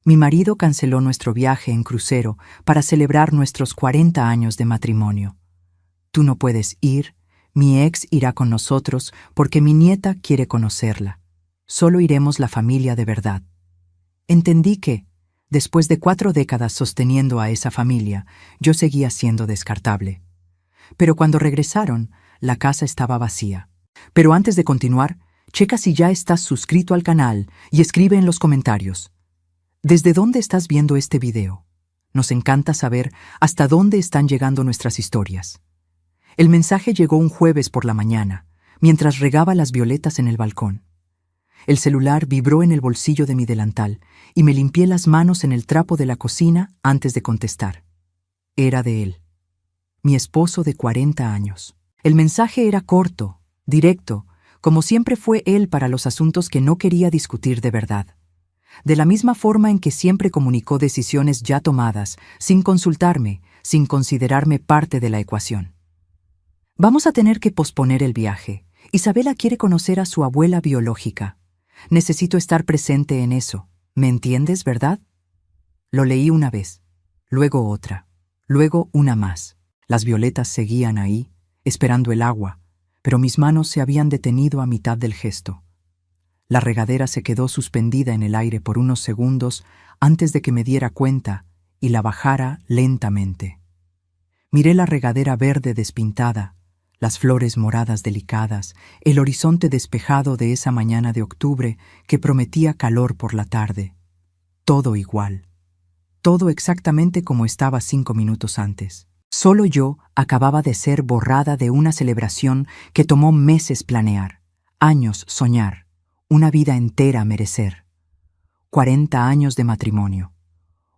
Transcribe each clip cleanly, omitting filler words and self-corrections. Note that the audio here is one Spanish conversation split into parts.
Mi marido canceló nuestro viaje en crucero para celebrar nuestros 40 años de matrimonio. Tú no puedes ir, mi ex irá con nosotros porque mi nieta quiere conocerla. Solo iremos la familia de verdad. Entendí que, después de 4 décadas sosteniendo a esa familia, yo seguía siendo descartable. Pero cuando regresaron, la casa estaba vacía. Pero antes de continuar, checa si ya estás suscrito al canal y escribe en los comentarios: ¿desde dónde estás viendo este video? Nos encanta saber hasta dónde están llegando nuestras historias. El mensaje llegó un jueves por la mañana, mientras regaba las violetas en el balcón. El celular vibró en el bolsillo de mi delantal y me limpié las manos en el trapo de la cocina antes de contestar. Era de él, mi esposo de 40 años. El mensaje era corto, directo, como siempre fue él para los asuntos que no quería discutir de verdad. De la misma forma en que siempre comunicó decisiones ya tomadas, sin consultarme, sin considerarme parte de la ecuación. Vamos a tener que posponer el viaje. Isabela quiere conocer a su abuela biológica. Necesito estar presente en eso. ¿Me entiendes, verdad? Lo leí una vez, luego otra, luego una más. Las violetas seguían ahí, esperando el agua, pero mis manos se habían detenido a mitad del gesto. La regadera se quedó suspendida en el aire por unos segundos antes de que me diera cuenta y la bajara lentamente. Miré la regadera verde despintada, las flores moradas delicadas, el horizonte despejado de esa mañana de octubre que prometía calor por la tarde. Todo igual. Todo exactamente como estaba 5 minutos antes. Solo yo acababa de ser borrada de una celebración que tomó meses planear, años soñar, una vida entera merecer. 40 años de matrimonio.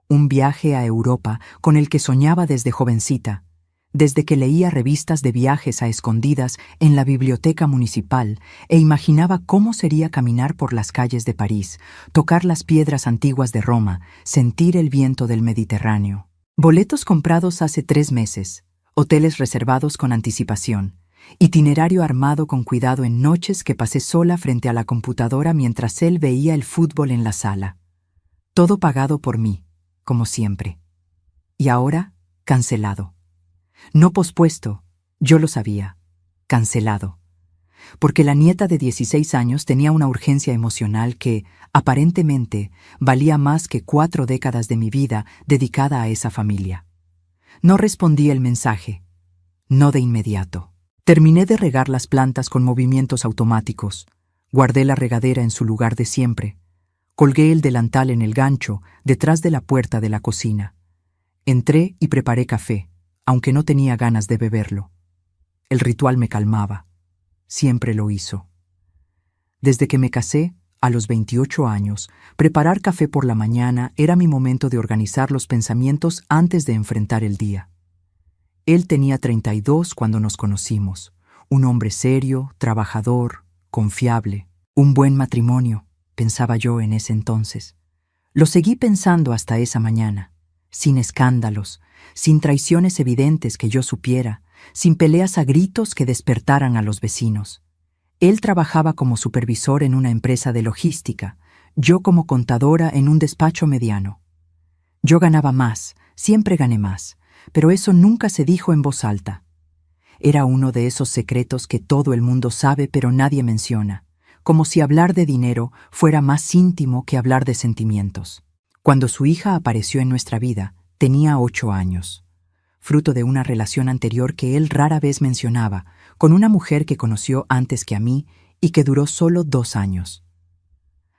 Un viaje a Europa con el que soñaba desde jovencita, desde que leía revistas de viajes a escondidas en la biblioteca municipal e imaginaba cómo sería caminar por las calles de París, tocar las piedras antiguas de Roma, sentir el viento del Mediterráneo. Boletos comprados hace 3 meses, hoteles reservados con anticipación, itinerario armado con cuidado en noches que pasé sola frente a la computadora mientras él veía el fútbol en la sala. Todo pagado por mí, como siempre. Y ahora, cancelado. No pospuesto, yo lo sabía, cancelado. Porque la nieta de 16 años tenía una urgencia emocional que, aparentemente, valía más que 4 décadas de mi vida dedicada a esa familia. No respondí el mensaje, no de inmediato. Terminé de regar las plantas con movimientos automáticos, guardé la regadera en su lugar de siempre, colgué el delantal en el gancho detrás de la puerta de la cocina. Entré y preparé café, aunque no tenía ganas de beberlo. El ritual me calmaba. Siempre lo hizo. Desde que me casé, a los 28 años, preparar café por la mañana era mi momento de organizar los pensamientos antes de enfrentar el día. Él tenía 32 cuando nos conocimos, un hombre serio, trabajador, confiable, un buen matrimonio, pensaba yo en ese entonces. Lo seguí pensando hasta esa mañana, sin escándalos, sin traiciones evidentes que yo supiera, sin peleas a gritos que despertaran a los vecinos. Él trabajaba como supervisor en una empresa de logística, yo como contadora en un despacho mediano. Yo ganaba más, siempre gané más, pero eso nunca se dijo en voz alta. Era uno de esos secretos que todo el mundo sabe pero nadie menciona, como si hablar de dinero fuera más íntimo que hablar de sentimientos. Cuando su hija apareció en nuestra vida, tenía 8 años. Fruto de una relación anterior que él rara vez mencionaba, con una mujer que conoció antes que a mí y que duró solo 2 años.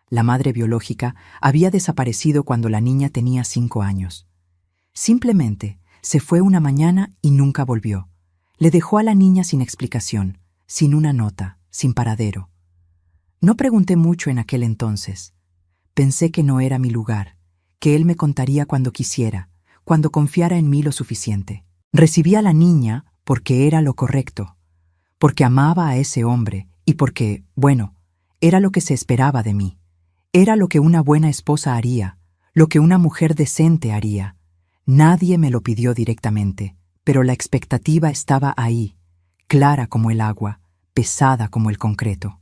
La madre biológica había desaparecido cuando la niña tenía 5 años. Simplemente se fue una mañana y nunca volvió. Le dejó a la niña sin explicación, sin una nota, sin paradero. No pregunté mucho en aquel entonces. Pensé que no era mi lugar, que él me contaría cuando quisiera, cuando confiara en mí lo suficiente. Recibí a la niña porque era lo correcto, porque amaba a ese hombre y porque, bueno, era lo que se esperaba de mí. Era lo que una buena esposa haría, lo que una mujer decente haría. Nadie me lo pidió directamente, pero la expectativa estaba ahí, clara como el agua, pesada como el concreto.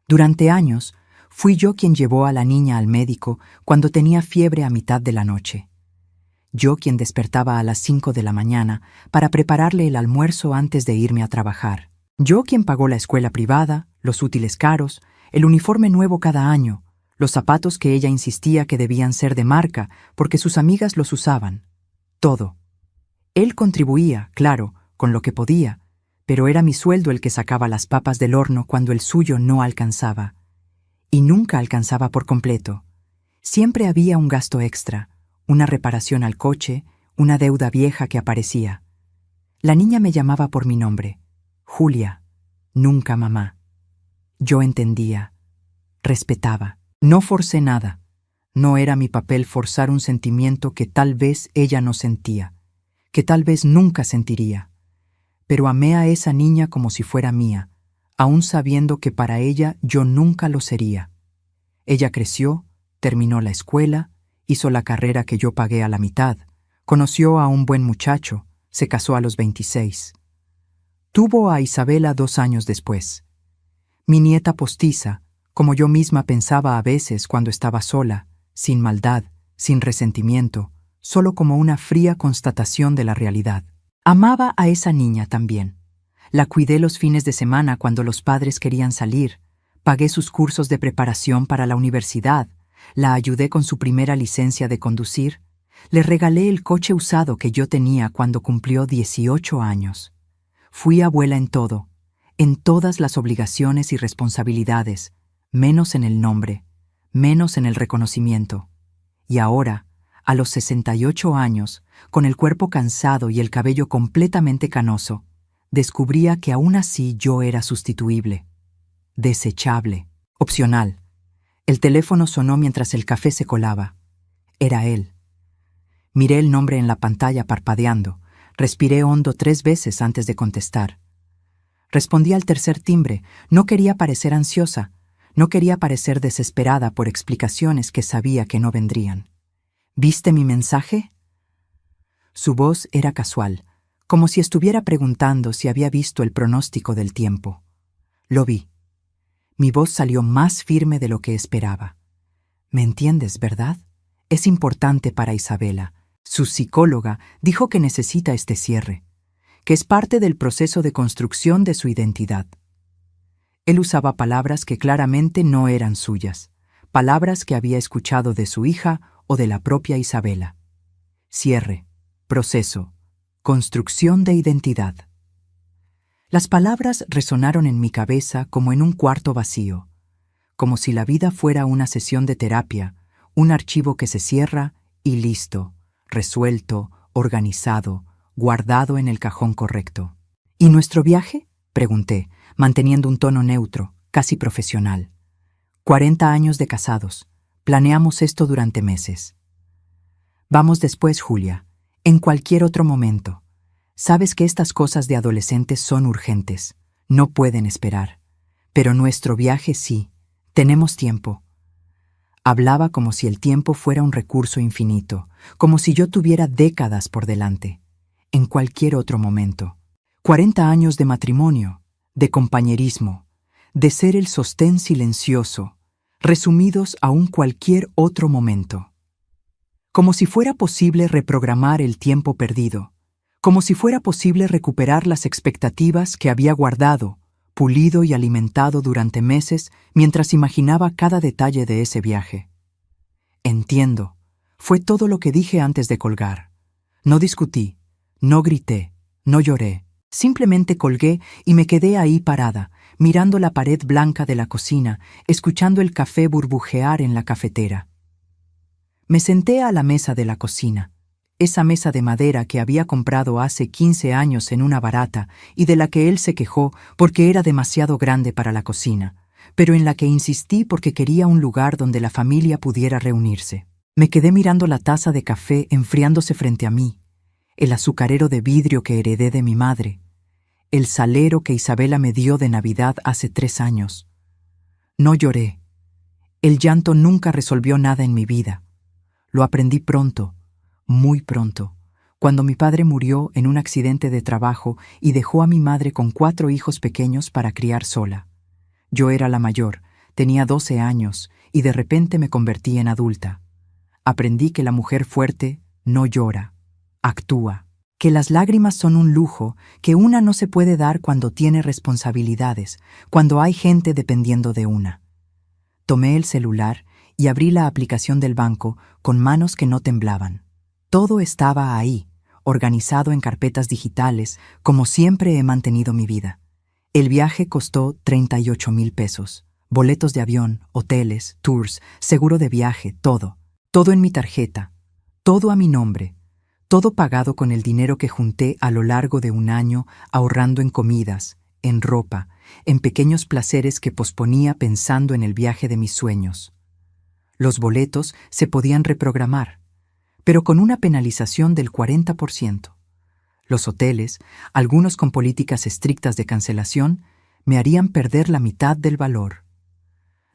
Durante años, Fui yo quien llevó a la niña al médico cuando tenía fiebre a mitad de la noche. Yo quien despertaba a las 5 de la mañana para prepararle el almuerzo antes de irme a trabajar. Yo quien pagó la escuela privada, los útiles caros, el uniforme nuevo cada año, los zapatos que ella insistía que debían ser de marca porque sus amigas los usaban. Todo. Él contribuía, claro, con lo que podía, pero era mi sueldo el que sacaba las papas del horno cuando el suyo no alcanzaba. Y nunca alcanzaba por completo. Siempre había un gasto extra, una reparación al coche, una deuda vieja que aparecía. La niña me llamaba por mi nombre. Julia, nunca mamá. Yo entendía, respetaba. No forcé nada. No era mi papel forzar un sentimiento que tal vez ella no sentía, que tal vez nunca sentiría. Pero amé a esa niña como si fuera mía, aún sabiendo que para ella yo nunca lo sería. Ella creció, terminó la escuela, hizo la carrera que yo pagué a la mitad, conoció a un buen muchacho, se casó a los 26. Tuvo a Isabela 2 años después. Mi nieta postiza, como yo misma pensaba a veces cuando estaba sola, sin maldad, sin resentimiento, solo como una fría constatación de la realidad. Amaba a esa niña también. La cuidé los fines de semana cuando los padres querían salir, pagué sus cursos de preparación para la universidad, la ayudé con su primera licencia de conducir, le regalé el coche usado que yo tenía cuando cumplió 18 años. Fui abuela en todo, en todas las obligaciones y responsabilidades, menos en el nombre, menos en el reconocimiento. Y ahora, a los 68 años, con el cuerpo cansado y el cabello completamente canoso, descubría que aún así yo era sustituible, desechable, opcional. El teléfono sonó mientras el café se colaba. Era él. Miré el nombre en la pantalla parpadeando. Respiré hondo 3 veces antes de contestar. Respondí al tercer timbre. No quería parecer ansiosa. No quería parecer desesperada por explicaciones que sabía que no vendrían. ¿Viste mi mensaje? Su voz era casual, como si estuviera preguntando si había visto el pronóstico del tiempo. Lo vi. Mi voz salió más firme de lo que esperaba. ¿Me entiendes, verdad? Es importante para Isabela. Su psicóloga dijo que necesita este cierre, que es parte del proceso de construcción de su identidad. Él usaba palabras que claramente no eran suyas, palabras que había escuchado de su hija o de la propia Isabela. Cierre, proceso, construcción de identidad. Las palabras resonaron en mi cabeza como en un cuarto vacío, como si la vida fuera una sesión de terapia, un archivo que se cierra y listo, resuelto, organizado, guardado en el cajón correcto. ¿Y nuestro viaje?, pregunté, manteniendo un tono neutro, casi profesional. 40 años de casados. Planeamos esto durante meses. Vamos después, Julia, en cualquier otro momento. Sabes que estas cosas de adolescentes son urgentes, no pueden esperar. Pero nuestro viaje sí, tenemos tiempo. Hablaba como si el tiempo fuera un recurso infinito, como si yo tuviera décadas por delante. En cualquier otro momento. 40 años de matrimonio, de compañerismo, de ser el sostén silencioso, resumidos a un cualquier otro momento. Como si fuera posible reprogramar el tiempo perdido, como si fuera posible recuperar las expectativas que había guardado, pulido y alimentado durante meses mientras imaginaba cada detalle de ese viaje. Entiendo, fue todo lo que dije antes de colgar. No discutí, no grité, no lloré, simplemente colgué y me quedé ahí parada, mirando la pared blanca de la cocina, escuchando el café burbujear en la cafetera. Me senté a la mesa de la cocina, esa mesa de madera que había comprado hace 15 años en una barata y de la que él se quejó porque era demasiado grande para la cocina, pero en la que insistí porque quería un lugar donde la familia pudiera reunirse. Me quedé mirando la taza de café enfriándose frente a mí, el azucarero de vidrio que heredé de mi madre, el salero que Isabela me dio de Navidad hace 3 años. No lloré. El llanto nunca resolvió nada en mi vida. Lo aprendí pronto, muy pronto, cuando mi padre murió en un accidente de trabajo y dejó a mi madre con 4 hijos pequeños para criar sola. Yo era la mayor, Tenía 12 años y de repente me convertí en adulta. Aprendí que la mujer fuerte no llora, actúa, que las lágrimas son un lujo que una no se puede dar cuando tiene responsabilidades, cuando hay gente dependiendo de una. Tomé el celular y abrí la aplicación del banco con manos que no temblaban. Todo estaba ahí, organizado en carpetas digitales, como siempre he mantenido mi vida. El viaje costó 38,000 pesos. Boletos de avión, hoteles, tours, seguro de viaje, todo. Todo en mi tarjeta, todo a mi nombre, todo pagado con el dinero que junté a lo largo de un año ahorrando en comidas, en ropa, en pequeños placeres que posponía pensando en el viaje de mis sueños. Los boletos se podían reprogramar, pero con una penalización del 40%. Los hoteles, algunos con políticas estrictas de cancelación, me harían perder la mitad del valor.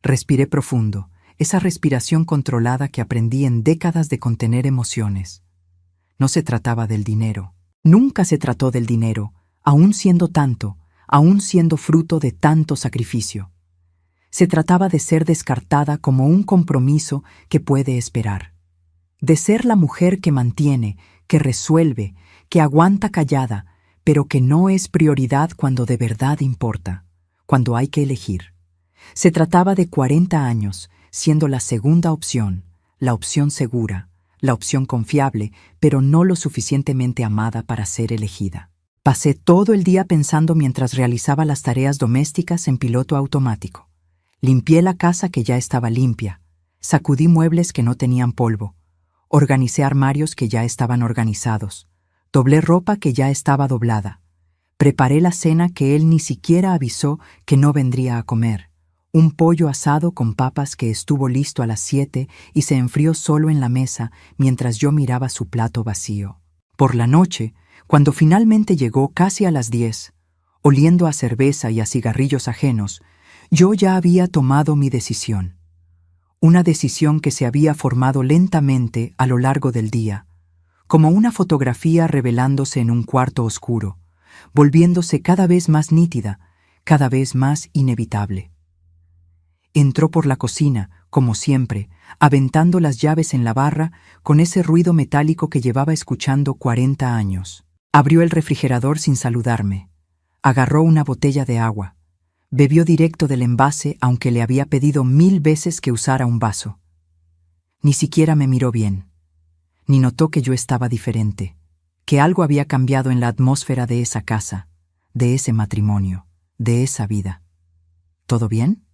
Respiré profundo, esa respiración controlada que aprendí en décadas de contener emociones. No se trataba del dinero. Nunca se trató del dinero, aún siendo tanto, aún siendo fruto de tanto sacrificio. Se trataba de ser descartada como un compromiso que puede esperar. De ser la mujer que mantiene, que resuelve, que aguanta callada, pero que no es prioridad cuando de verdad importa, cuando hay que elegir. Se trataba de 40 años, siendo la segunda opción, la opción segura, la opción confiable, pero no lo suficientemente amada para ser elegida. Pasé todo el día pensando mientras realizaba las tareas domésticas en piloto automático. Limpié la casa que ya estaba limpia, sacudí muebles que no tenían polvo, organicé armarios que ya estaban organizados, doblé ropa que ya estaba doblada, preparé la cena que él ni siquiera avisó que no vendría a comer. Un pollo asado con papas que estuvo listo a las 7 y se enfrió solo en la mesa mientras yo miraba su plato vacío. Por la noche, cuando finalmente llegó casi a las 10, oliendo a cerveza y a cigarrillos ajenos, yo ya había tomado mi decisión. Una decisión que se había formado lentamente a lo largo del día, como una fotografía revelándose en un cuarto oscuro, volviéndose cada vez más nítida, cada vez más inevitable. Entró por la cocina, como siempre, aventando las llaves en la barra con ese ruido metálico que llevaba escuchando 40 años. Abrió el refrigerador sin saludarme. Agarró una botella de agua. Bebió directo del envase aunque le había pedido 1000 veces que usara un vaso. Ni siquiera me miró bien. Ni notó que yo estaba diferente, que algo había cambiado en la atmósfera de esa casa, de ese matrimonio, de esa vida. ¿Todo bien?,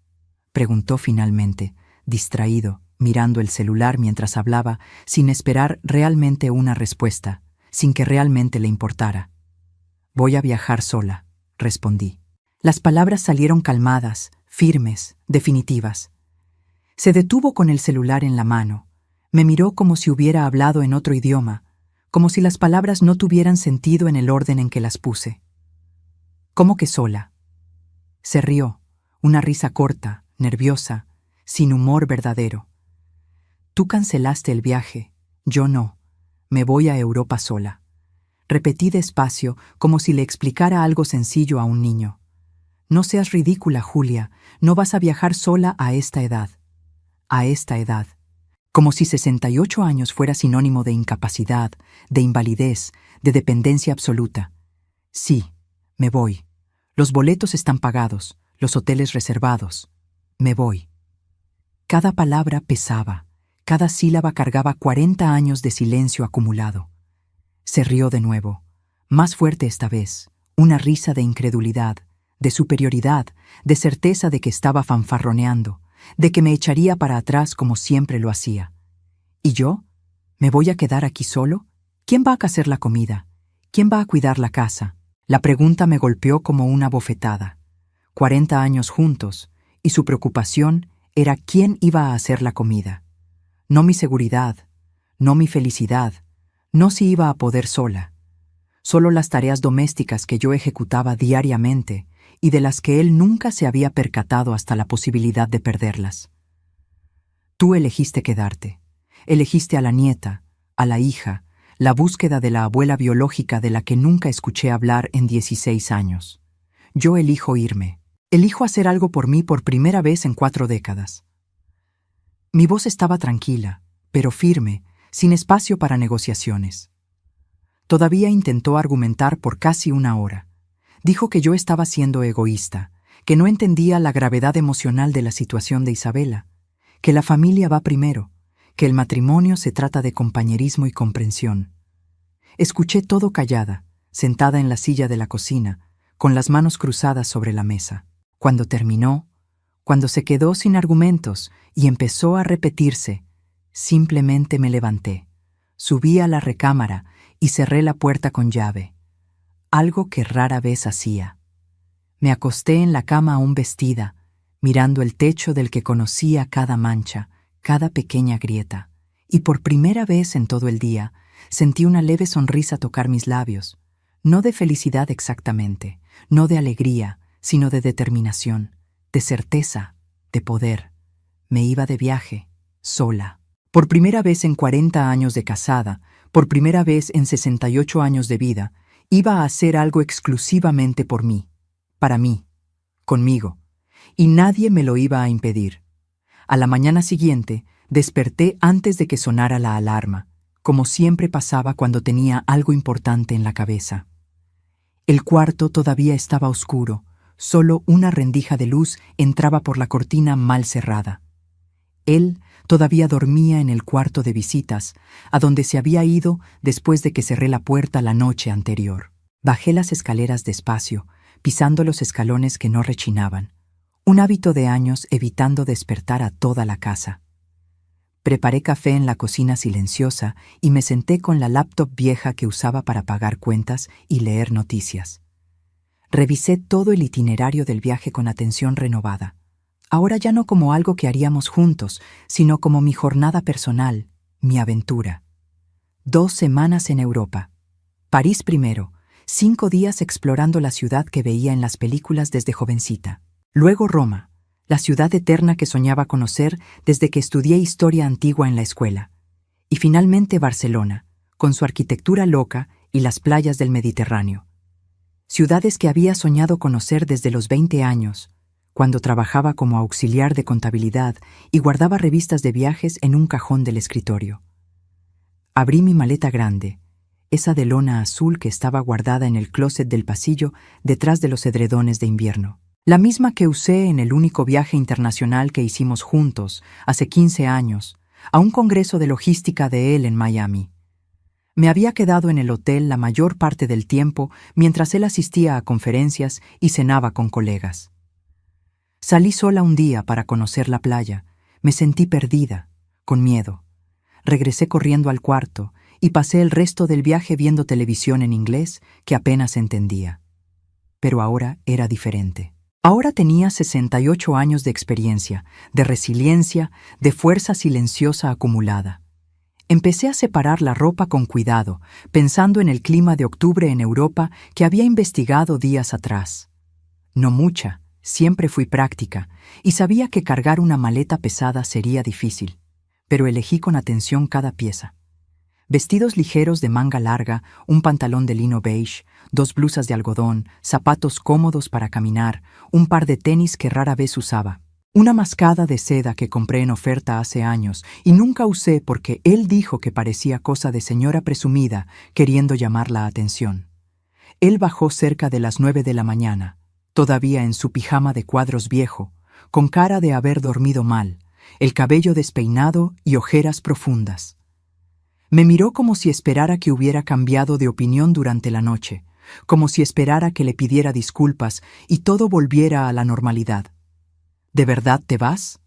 preguntó finalmente, distraído, mirando el celular mientras hablaba, sin esperar realmente una respuesta, sin que realmente le importara. Voy a viajar sola, respondí. Las palabras salieron calmadas, firmes, definitivas. Se detuvo con el celular en la mano. Me miró como si hubiera hablado en otro idioma, como si las palabras no tuvieran sentido en el orden en que las puse. ¿Cómo que sola? Se rió, una risa corta, nerviosa, sin humor verdadero. Tú cancelaste el viaje, yo no. Me voy a Europa sola. Repetí despacio, como si le explicara algo sencillo a un niño. No seas ridícula, Julia, no vas a viajar sola a esta edad. A esta edad. Como si 68 años fuera sinónimo de incapacidad, de invalidez, de dependencia absoluta. Sí, me voy. Los boletos están pagados, los hoteles reservados. Me voy. Cada palabra pesaba, cada sílaba cargaba 40 años de silencio acumulado. Se rió de nuevo, más fuerte esta vez, una risa de incredulidad, de superioridad, de certeza de que estaba fanfarroneando, de que me echaría para atrás como siempre lo hacía. ¿Y yo? ¿Me voy a quedar aquí solo? ¿Quién va a hacer la comida? ¿Quién va a cuidar la casa? La pregunta me golpeó como una bofetada. 40 años juntos, y su preocupación era quién iba a hacer la comida. No mi seguridad, no mi felicidad, no si iba a poder sola. Solo las tareas domésticas que yo ejecutaba diariamente y de las que él nunca se había percatado hasta la posibilidad de perderlas. Tú elegiste quedarte. Elegiste a la nieta, a la hija, la búsqueda de la abuela biológica de la que nunca escuché hablar en 16 años. Yo elijo irme. Elijo hacer algo por mí por primera vez en 4 décadas. Mi voz estaba tranquila, pero firme, sin espacio para negociaciones. Todavía intentó argumentar por casi 1 hora. Dijo que yo estaba siendo egoísta, que no entendía la gravedad emocional de la situación de Isabela, que la familia va primero, que el matrimonio se trata de compañerismo y comprensión. Escuché todo callada, sentada en la silla de la cocina, con las manos cruzadas sobre la mesa. Cuando terminó, cuando se quedó sin argumentos y empezó a repetirse, simplemente me levanté, subí a la recámara y cerré la puerta con llave, algo que rara vez hacía. Me acosté en la cama aún vestida, mirando el techo del que conocía cada mancha, cada pequeña grieta, y por primera vez en todo el día sentí una leve sonrisa tocar mis labios, no de felicidad exactamente, no de alegría, sino de determinación, de certeza, de poder. Me iba de viaje, sola. Por primera vez en 40 años de casada, por primera vez en 68 años de vida, iba a hacer algo exclusivamente por mí, para mí, conmigo, y nadie me lo iba a impedir. A la mañana siguiente, desperté antes de que sonara la alarma, como siempre pasaba cuando tenía algo importante en la cabeza. El cuarto todavía estaba oscuro, solo una rendija de luz entraba por la cortina mal cerrada. Él todavía dormía en el cuarto de visitas, a donde se había ido después de que cerré la puerta la noche anterior. Bajé las escaleras despacio, pisando los escalones que no rechinaban, un hábito de años evitando despertar a toda la casa. Preparé café en la cocina silenciosa y me senté con la laptop vieja que usaba para pagar cuentas y leer noticias. Revisé todo el itinerario del viaje con atención renovada, ahora ya no como algo que haríamos juntos, sino como mi jornada personal, mi aventura. 2 semanas en Europa. París primero, 5 días explorando la ciudad que veía en las películas desde jovencita. Luego Roma, la ciudad eterna que soñaba conocer desde que estudié historia antigua en la escuela. Y finalmente Barcelona, con su arquitectura loca y las playas del Mediterráneo. Ciudades que había soñado conocer desde los 20 años, cuando trabajaba como auxiliar de contabilidad y guardaba revistas de viajes en un cajón del escritorio. Abrí mi maleta grande, esa de lona azul que estaba guardada en el closet del pasillo detrás de los edredones de invierno. La misma que usé en el único viaje internacional que hicimos juntos, hace 15 años, a un congreso de logística de él en Miami. Me había quedado en el hotel la mayor parte del tiempo mientras él asistía a conferencias y cenaba con colegas. Salí sola un día para conocer la playa. Me sentí perdida, con miedo. Regresé corriendo al cuarto y pasé el resto del viaje viendo televisión en inglés que apenas entendía. Pero ahora era diferente. Ahora tenía 68 años de experiencia, de resiliencia, de fuerza silenciosa acumulada. Empecé a separar la ropa con cuidado, pensando en el clima de octubre en Europa que había investigado días atrás. No mucha, siempre fui práctica, y sabía que cargar una maleta pesada sería difícil, pero elegí con atención cada pieza. Vestidos ligeros de manga larga, un pantalón de lino beige, 2 blusas de algodón, zapatos cómodos para caminar, un par de tenis que rara vez usaba. Una mascada de seda que compré en oferta hace años y nunca usé porque él dijo que parecía cosa de señora presumida queriendo llamar la atención. Él bajó cerca de las 9 de la mañana, todavía en su pijama de cuadros viejo, con cara de haber dormido mal, el cabello despeinado y ojeras profundas. Me miró como si esperara que hubiera cambiado de opinión durante la noche, como si esperara que le pidiera disculpas y todo volviera a la normalidad. ¿De verdad te vas?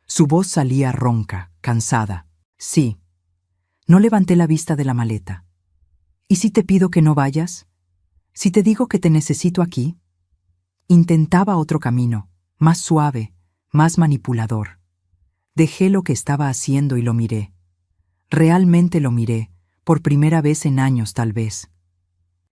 Su voz salía ronca, cansada. Sí. No levanté la vista de la maleta. ¿Y si te pido que no vayas? ¿Si te digo que te necesito aquí? Intentaba otro camino, más suave, más manipulador. Dejé lo que estaba haciendo y lo miré. Realmente lo miré, por primera vez en años tal vez.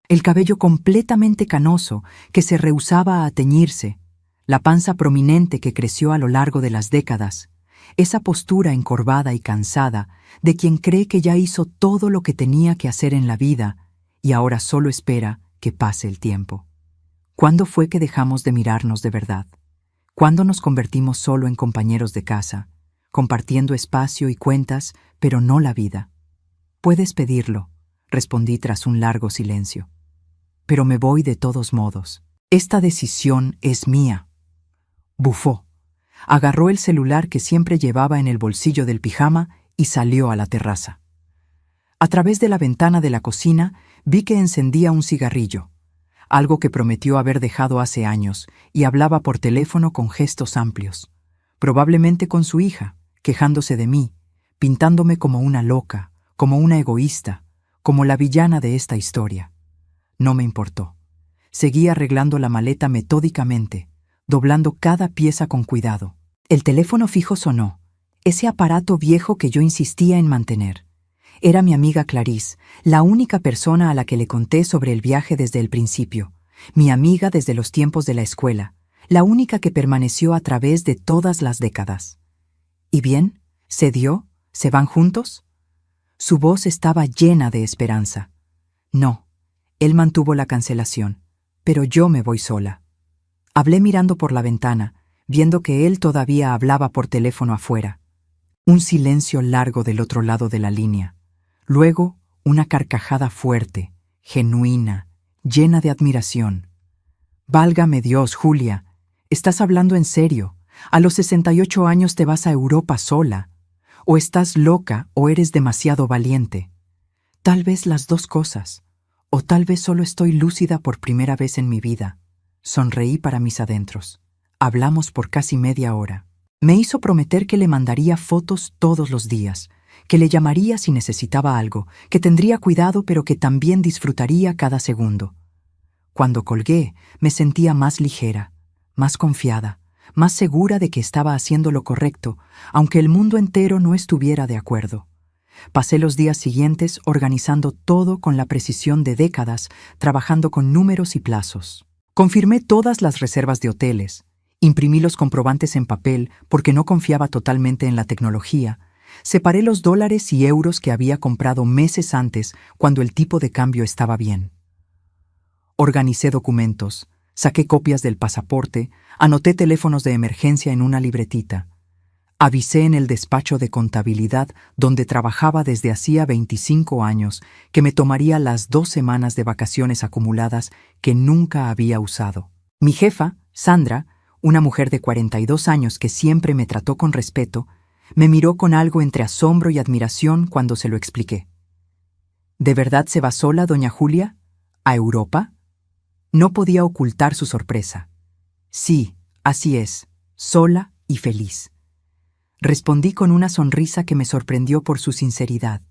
El cabello completamente canoso, que se rehusaba a teñirse, la panza prominente que creció a lo largo de las décadas, esa postura encorvada y cansada de quien cree que ya hizo todo lo que tenía que hacer en la vida y ahora solo espera que pase el tiempo. ¿Cuándo fue que dejamos de mirarnos de verdad? ¿Cuándo nos convertimos solo en compañeros de casa, compartiendo espacio y cuentas, pero no la vida? Puedes pedirlo, respondí tras un largo silencio. Pero me voy de todos modos. Esta decisión es mía. Bufó. Agarró el celular que siempre llevaba en el bolsillo del pijama y salió a la terraza. A través de la ventana de la cocina vi que encendía un cigarrillo, algo que prometió haber dejado hace años, y hablaba por teléfono con gestos amplios, probablemente con su hija, quejándose de mí, pintándome como una loca, como una egoísta, como la villana de esta historia. No me importó. Seguí arreglando la maleta metódicamente, doblando cada pieza con cuidado. El teléfono fijo sonó, ese aparato viejo que yo insistía en mantener. Era mi amiga Clarice, la única persona a la que le conté sobre el viaje desde el principio, mi amiga desde los tiempos de la escuela, la única que permaneció a través de todas las décadas. ¿Y bien? ¿Se dio? ¿Se van juntos? Su voz estaba llena de esperanza. No, él mantuvo la cancelación, pero yo me voy sola. Hablé mirando por la ventana, viendo que él todavía hablaba por teléfono afuera. Un silencio largo del otro lado de la línea. Luego, una carcajada fuerte, genuina, llena de admiración. Válgame Dios, Julia, ¿estás hablando en serio? ¿A los 68 años te vas a Europa sola? ¿O estás loca o eres demasiado valiente? Tal vez las dos cosas. O tal vez solo estoy lúcida por primera vez en mi vida. Sonreí para mis adentros. Hablamos por casi media hora. Me hizo prometer que le mandaría fotos todos los días, que le llamaría si necesitaba algo, que tendría cuidado pero que también disfrutaría cada segundo. Cuando colgué, me sentía más ligera, más confiada, más segura de que estaba haciendo lo correcto, aunque el mundo entero no estuviera de acuerdo. Pasé los días siguientes organizando todo con la precisión de décadas, trabajando con números y plazos. Confirmé todas las reservas de hoteles, imprimí los comprobantes en papel porque no confiaba totalmente en la tecnología, separé los dólares y euros que había comprado meses antes cuando el tipo de cambio estaba bien. Organicé documentos, saqué copias del pasaporte, anoté teléfonos de emergencia en una libretita. Avisé en el despacho de contabilidad donde trabajaba desde hacía 25 años que me tomaría las 2 semanas de vacaciones acumuladas que nunca había usado. Mi jefa, Sandra, una mujer de 42 años que siempre me trató con respeto, me miró con algo entre asombro y admiración cuando se lo expliqué. ¿De verdad se va sola, doña Julia? ¿A Europa? No podía ocultar su sorpresa. Sí, así es, sola y feliz. Respondí con una sonrisa que me sorprendió por su sinceridad.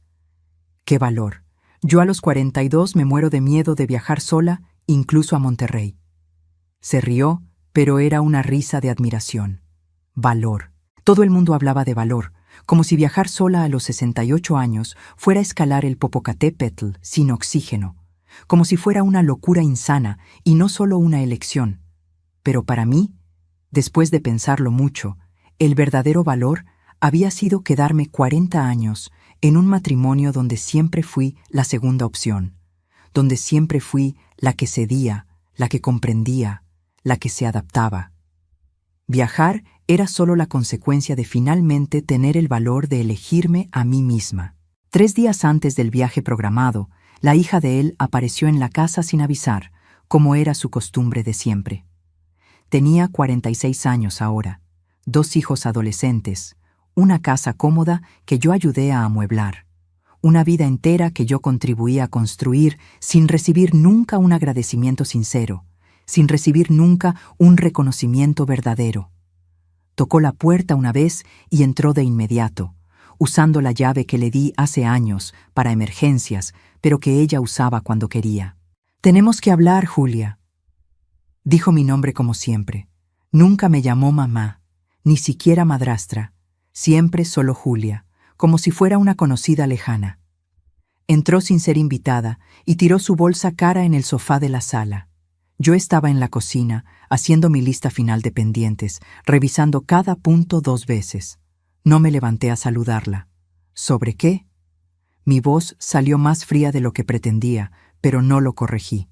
¡Qué valor! Yo a los 42 me muero de miedo de viajar sola, incluso a Monterrey. Se rió, pero era una risa de admiración. Valor. Todo el mundo hablaba de valor, como si viajar sola a los 68 años fuera escalar el Popocatépetl sin oxígeno, como si fuera una locura insana y no solo una elección. Pero para mí, después de pensarlo mucho, el verdadero valor había sido quedarme 40 años en un matrimonio donde siempre fui la segunda opción, donde siempre fui la que cedía, la que comprendía, la que se adaptaba. Viajar era solo la consecuencia de finalmente tener el valor de elegirme a mí misma. 3 días antes del viaje programado, la hija de él apareció en la casa sin avisar, como era su costumbre de siempre. Tenía 46 años ahora, 2 hijos adolescentes, una casa cómoda que yo ayudé a amueblar, una vida entera que yo contribuí a construir sin recibir nunca un agradecimiento sincero, sin recibir nunca un reconocimiento verdadero. Tocó la puerta una vez y entró de inmediato, usando la llave que le di hace años para emergencias, pero que ella usaba cuando quería. «Tenemos que hablar, Julia». Dijo mi nombre como siempre. Nunca me llamó mamá, ni siquiera madrastra, siempre solo Julia, como si fuera una conocida lejana. Entró sin ser invitada y tiró su bolsa cara en el sofá de la sala. Yo estaba en la cocina, haciendo mi lista final de pendientes, revisando cada punto 2 veces. No me levanté a saludarla. ¿Sobre qué? Mi voz salió más fría de lo que pretendía, pero no lo corregí.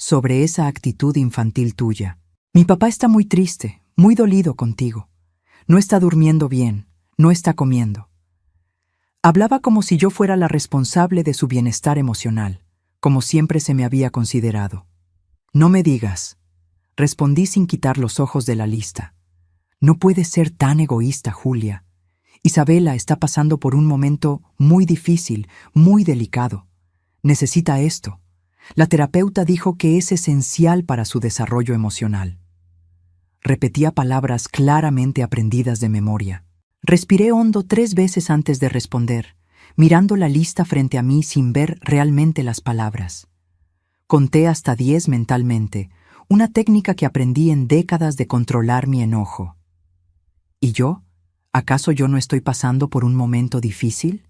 sobre esa actitud infantil tuya. Mi papá está muy triste, muy dolido contigo. No está durmiendo bien, no está comiendo. Hablaba como si yo fuera la responsable de su bienestar emocional, como siempre se me había considerado. No me digas, respondí sin quitar los ojos de la lista. No puedes ser tan egoísta, Julia. Isabela está pasando por un momento muy difícil, muy delicado. Necesita esto. La terapeuta dijo que es esencial para su desarrollo emocional. Repetía palabras claramente aprendidas de memoria. Respiré hondo 3 veces antes de responder, mirando la lista frente a mí sin ver realmente las palabras. Conté hasta 10 mentalmente, una técnica que aprendí en décadas de controlar mi enojo. ¿Y yo? ¿Acaso yo no estoy pasando por un momento difícil?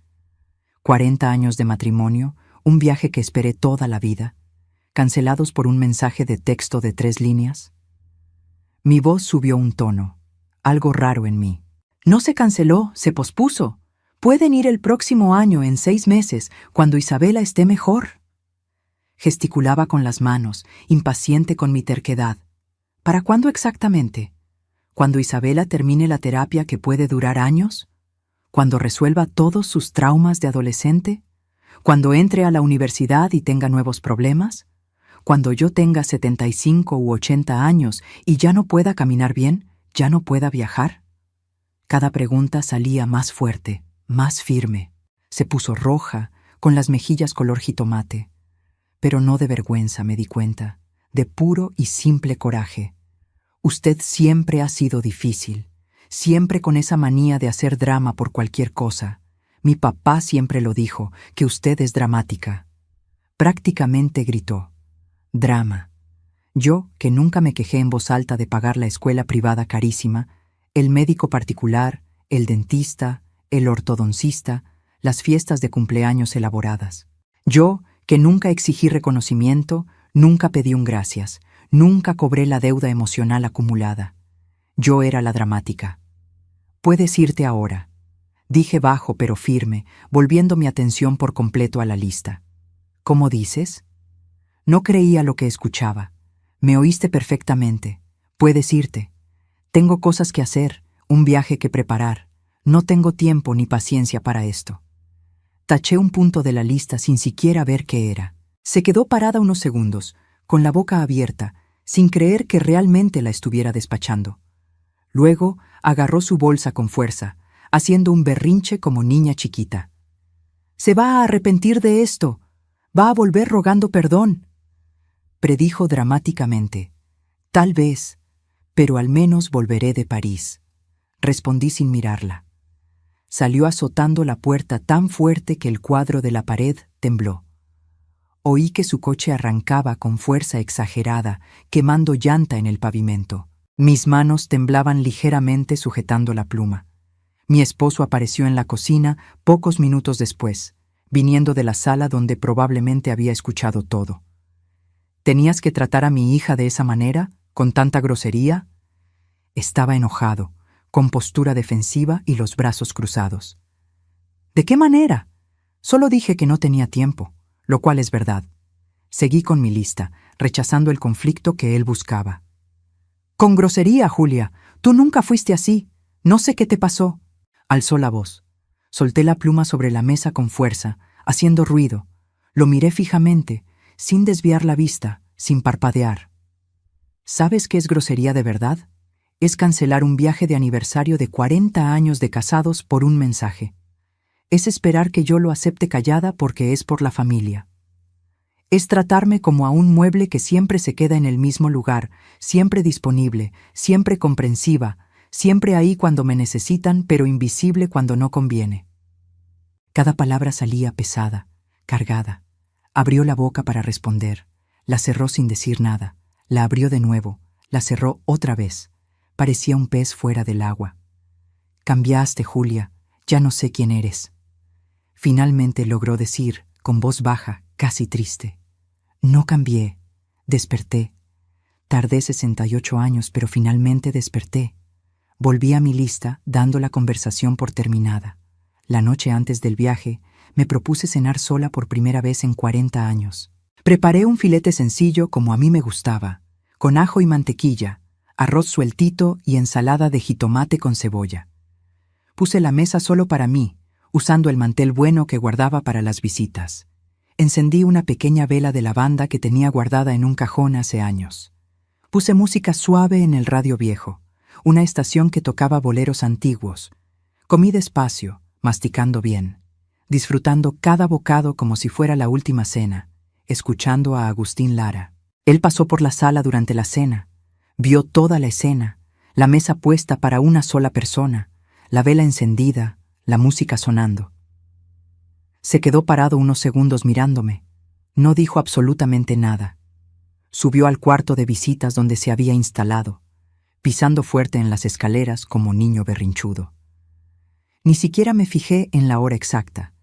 40 años de matrimonio, un viaje que esperé toda la vida, cancelados por un mensaje de texto de 3 líneas. Mi voz subió un tono, algo raro en mí. No se canceló, se pospuso. Pueden ir el próximo año, en 6 meses, cuando Isabela esté mejor. Gesticulaba con las manos, impaciente con mi terquedad. ¿Para cuándo exactamente? ¿Cuando Isabela termine la terapia que puede durar años? ¿Cuando resuelva todos sus traumas de adolescente? ¿Cuando entre a la universidad y tenga nuevos problemas? ¿Cuando yo tenga 75 u 80 años y ya no pueda caminar bien, ya no pueda viajar? Cada pregunta salía más fuerte, más firme. Se puso roja, con las mejillas color jitomate. Pero no de vergüenza, me di cuenta, de puro y simple coraje. Usted siempre ha sido difícil, siempre con esa manía de hacer drama por cualquier cosa. Mi papá siempre lo dijo, que usted es dramática. Prácticamente gritó. Drama. Yo, que nunca me quejé en voz alta de pagar la escuela privada carísima, el médico particular, el dentista, el ortodoncista, las fiestas de cumpleaños elaboradas. Yo, que nunca exigí reconocimiento, nunca pedí un gracias, nunca cobré la deuda emocional acumulada. Yo era la dramática. Puedes irte ahora, dije bajo pero firme, volviendo mi atención por completo a la lista. ¿Cómo dices? No creía lo que escuchaba. Me oíste perfectamente. Puedes irte. Tengo cosas que hacer, un viaje que preparar. No tengo tiempo ni paciencia para esto. Taché un punto de la lista sin siquiera ver qué era. Se quedó parada unos segundos, con la boca abierta, sin creer que realmente la estuviera despachando. Luego agarró su bolsa con fuerza, haciendo un berrinche como niña chiquita. «Se va a arrepentir de esto. Va a volver rogando perdón», predijo dramáticamente. «Tal vez, pero al menos volveré de París», respondí sin mirarla. Salió azotando la puerta tan fuerte que el cuadro de la pared tembló. Oí que su coche arrancaba con fuerza exagerada, quemando llanta en el pavimento. Mis manos temblaban ligeramente sujetando la pluma. Mi esposo apareció en la cocina pocos minutos después, viniendo de la sala donde probablemente había escuchado todo. ¿Tenías que tratar a mi hija de esa manera, con tanta grosería? Estaba enojado, con postura defensiva y los brazos cruzados. ¿De qué manera? Solo dije que no tenía tiempo, lo cual es verdad. Seguí con mi lista, rechazando el conflicto que él buscaba. «Con grosería, Julia. Tú nunca fuiste así. No sé qué te pasó». Alzó la voz. Solté la pluma sobre la mesa con fuerza, haciendo ruido. Lo miré fijamente, sin desviar la vista, sin parpadear. ¿Sabes qué es grosería de verdad? Es cancelar un viaje de aniversario de 40 años de casados por un mensaje. Es esperar que yo lo acepte callada porque es por la familia. Es tratarme como a un mueble que siempre se queda en el mismo lugar, siempre disponible, siempre comprensiva, siempre ahí cuando me necesitan, pero invisible cuando no conviene. Cada palabra salía pesada, cargada. Abrió la boca para responder. La cerró sin decir nada. La abrió de nuevo. La cerró otra vez. Parecía un pez fuera del agua. «Cambiaste, Julia. Ya no sé quién eres». Finalmente logró decir, con voz baja, casi triste. «No cambié. Desperté. Tardé 68 años, pero finalmente desperté». Volví a mi lista, dando la conversación por terminada. La noche antes del viaje, me propuse cenar sola por primera vez en 40 años. Preparé un filete sencillo como a mí me gustaba, con ajo y mantequilla, arroz sueltito y ensalada de jitomate con cebolla. Puse la mesa solo para mí, usando el mantel bueno que guardaba para las visitas. Encendí una pequeña vela de lavanda que tenía guardada en un cajón hace años. Puse música suave en el radio viejo, una estación que tocaba boleros antiguos. Comí despacio, masticando bien, disfrutando cada bocado como si fuera la última cena, escuchando a Agustín Lara. Él pasó por la sala durante la cena, vio toda la escena, la mesa puesta para una sola persona, la vela encendida, la música sonando. Se quedó parado unos segundos mirándome. No dijo absolutamente nada. Subió al cuarto de visitas donde se había instalado, pisando fuerte en las escaleras como niño berrinchudo. Ni siquiera me fijé en la hora exacta.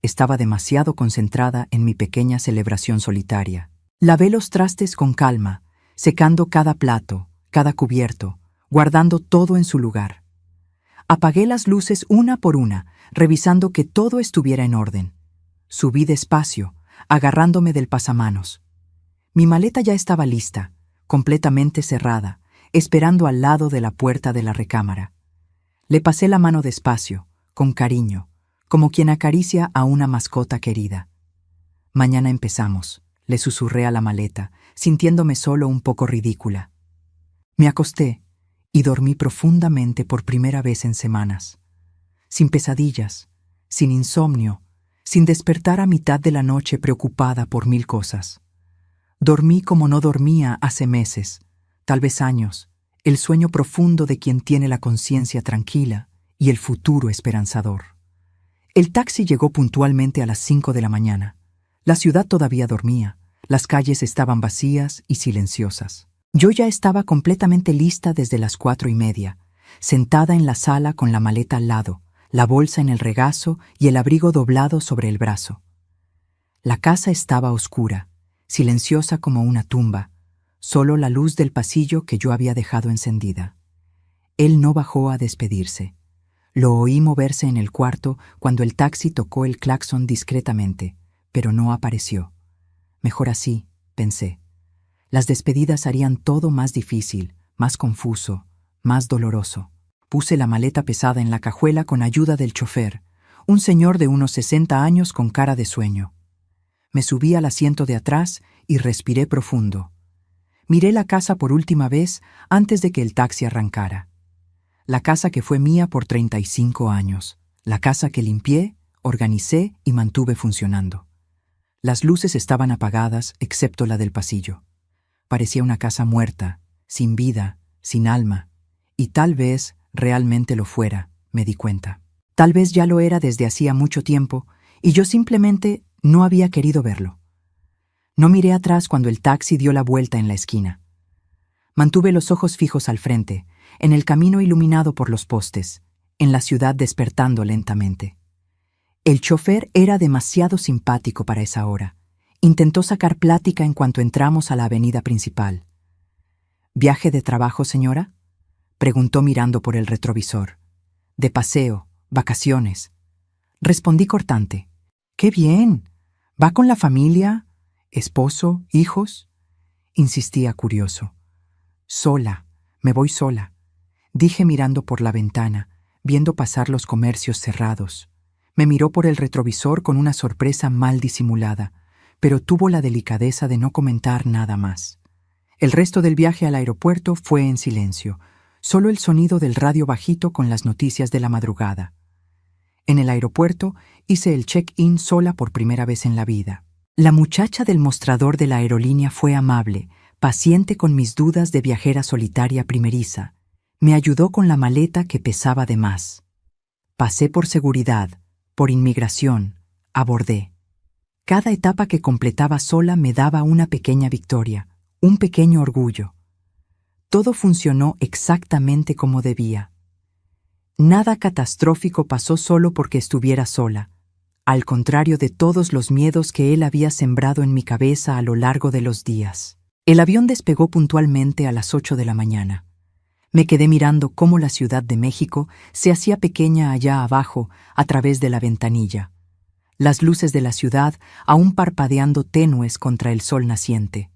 Estaba demasiado concentrada en mi pequeña celebración solitaria. Lavé los trastes con calma, secando cada plato, cada cubierto, guardando todo en su lugar. Apagué las luces una por una, revisando que todo estuviera en orden. Subí despacio, agarrándome del pasamanos. Mi maleta ya estaba lista, completamente cerrada, esperando al lado de la puerta de la recámara. Le pasé la mano despacio, con cariño, como quien acaricia a una mascota querida. Mañana empezamos, le susurré a la maleta, sintiéndome solo un poco ridícula. Me acosté y dormí profundamente por primera vez en semanas. Sin pesadillas, sin insomnio, sin despertar a mitad de la noche preocupada por 1000 cosas. Dormí como no dormía hace meses, tal vez años, el sueño profundo de quien tiene la conciencia tranquila y el futuro esperanzador. El taxi llegó puntualmente a las 5 de la mañana. La ciudad todavía dormía, las calles estaban vacías y silenciosas. Yo ya estaba completamente lista desde las 4:30, sentada en la sala con la maleta al lado, la bolsa en el regazo y el abrigo doblado sobre el brazo. La casa estaba oscura, silenciosa como una tumba, solo la luz del pasillo que yo había dejado encendida. Él no bajó a despedirse. Lo oí moverse en el cuarto cuando el taxi tocó el claxon discretamente, pero no apareció. Mejor así, pensé. Las despedidas harían todo más difícil, más confuso, más doloroso. Puse la maleta pesada en la cajuela con ayuda del chofer, un señor de unos 60 años con cara de sueño. Me subí al asiento de atrás y respiré profundo. Miré la casa por última vez antes de que el taxi arrancara. La casa que fue mía por 35 años. La casa que limpié, organicé y mantuve funcionando. Las luces estaban apagadas excepto la del pasillo. Parecía una casa muerta, sin vida, sin alma. Y tal vez realmente lo fuera, me di cuenta. Tal vez ya lo era desde hacía mucho tiempo y yo simplemente no había querido verlo. No miré atrás cuando el taxi dio la vuelta en la esquina. Mantuve los ojos fijos al frente, en el camino iluminado por los postes, en la ciudad despertando lentamente. El chofer era demasiado simpático para esa hora. Intentó sacar plática en cuanto entramos a la avenida principal. ¿Viaje de trabajo, señora?, preguntó mirando por el retrovisor. De paseo, vacaciones. Respondí cortante. ¡Qué bien! ¿Va con la familia? ¿Esposo? ¿Hijos? Insistía curioso. Sola, me voy sola, dije mirando por la ventana, viendo pasar los comercios cerrados. Me miró por el retrovisor con una sorpresa mal disimulada, pero tuvo la delicadeza de no comentar nada más. El resto del viaje al aeropuerto fue en silencio, solo el sonido del radio bajito con las noticias de la madrugada. En el aeropuerto hice el check-in sola por primera vez en la vida. La muchacha del mostrador de la aerolínea fue amable, paciente con mis dudas de viajera solitaria primeriza. Me ayudó con la maleta que pesaba de más. Pasé por seguridad, por inmigración, abordé. Cada etapa que completaba sola me daba una pequeña victoria, un pequeño orgullo. Todo funcionó exactamente como debía. Nada catastrófico pasó solo porque estuviera sola, al contrario de todos los miedos que él había sembrado en mi cabeza a lo largo de los días. El avión despegó puntualmente a las 8 de la mañana. Me quedé mirando cómo la Ciudad de México se hacía pequeña allá abajo a través de la ventanilla. Las luces de la ciudad aún parpadeando tenues contra el sol naciente.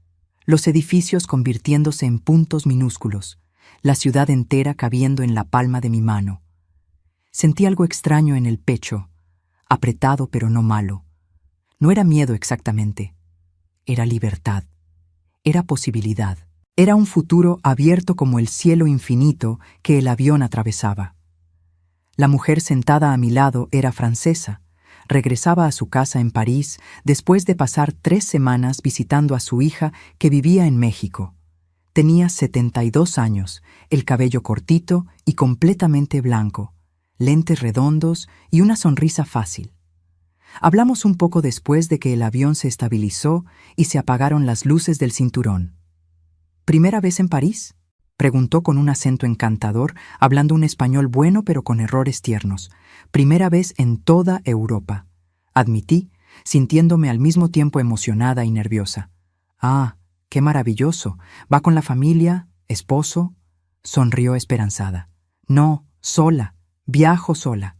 Los edificios convirtiéndose en puntos minúsculos, la ciudad entera cabiendo en la palma de mi mano. Sentí algo extraño en el pecho, apretado pero no malo. No era miedo exactamente, era libertad, era posibilidad, era un futuro abierto como el cielo infinito que el avión atravesaba. La mujer sentada a mi lado era francesa. Regresaba a su casa en París después de pasar 3 semanas visitando a su hija que vivía en México. Tenía 72 años, el cabello cortito y completamente blanco, lentes redondos y una sonrisa fácil. Hablamos un poco después de que el avión se estabilizó y se apagaron las luces del cinturón. ¿Primera vez en París?, preguntó con un acento encantador, hablando un español bueno pero con errores tiernos. Primera vez en toda Europa, admití, sintiéndome al mismo tiempo emocionada y nerviosa. Ah, qué maravilloso. ¿Va con la familia? ¿Esposo? Sonrió esperanzada. No, sola. Viajo sola,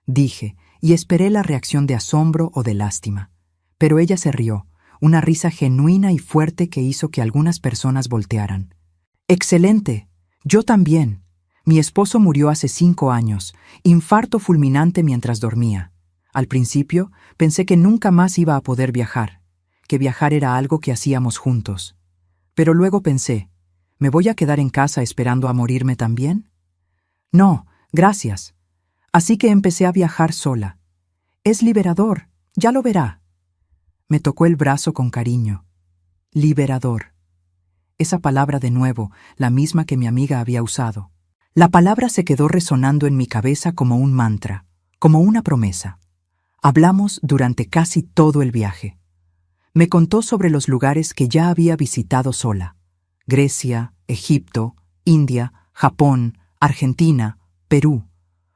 dije, y esperé la reacción de asombro o de lástima. Pero ella se rió, una risa genuina y fuerte que hizo que algunas personas voltearan. ¡Excelente! Yo también. Mi esposo murió hace 5 años, infarto fulminante mientras dormía. Al principio pensé que nunca más iba a poder viajar, que viajar era algo que hacíamos juntos. Pero luego pensé, ¿me voy a quedar en casa esperando a morirme también? No, gracias. Así que empecé a viajar sola. Es liberador, ya lo verá. Me tocó el brazo con cariño. Liberador. Esa palabra de nuevo, la misma que mi amiga había usado. La palabra se quedó resonando en mi cabeza como un mantra, como una promesa. Hablamos durante casi todo el viaje. Me contó sobre los lugares que ya había visitado sola. Grecia, Egipto, India, Japón, Argentina, Perú.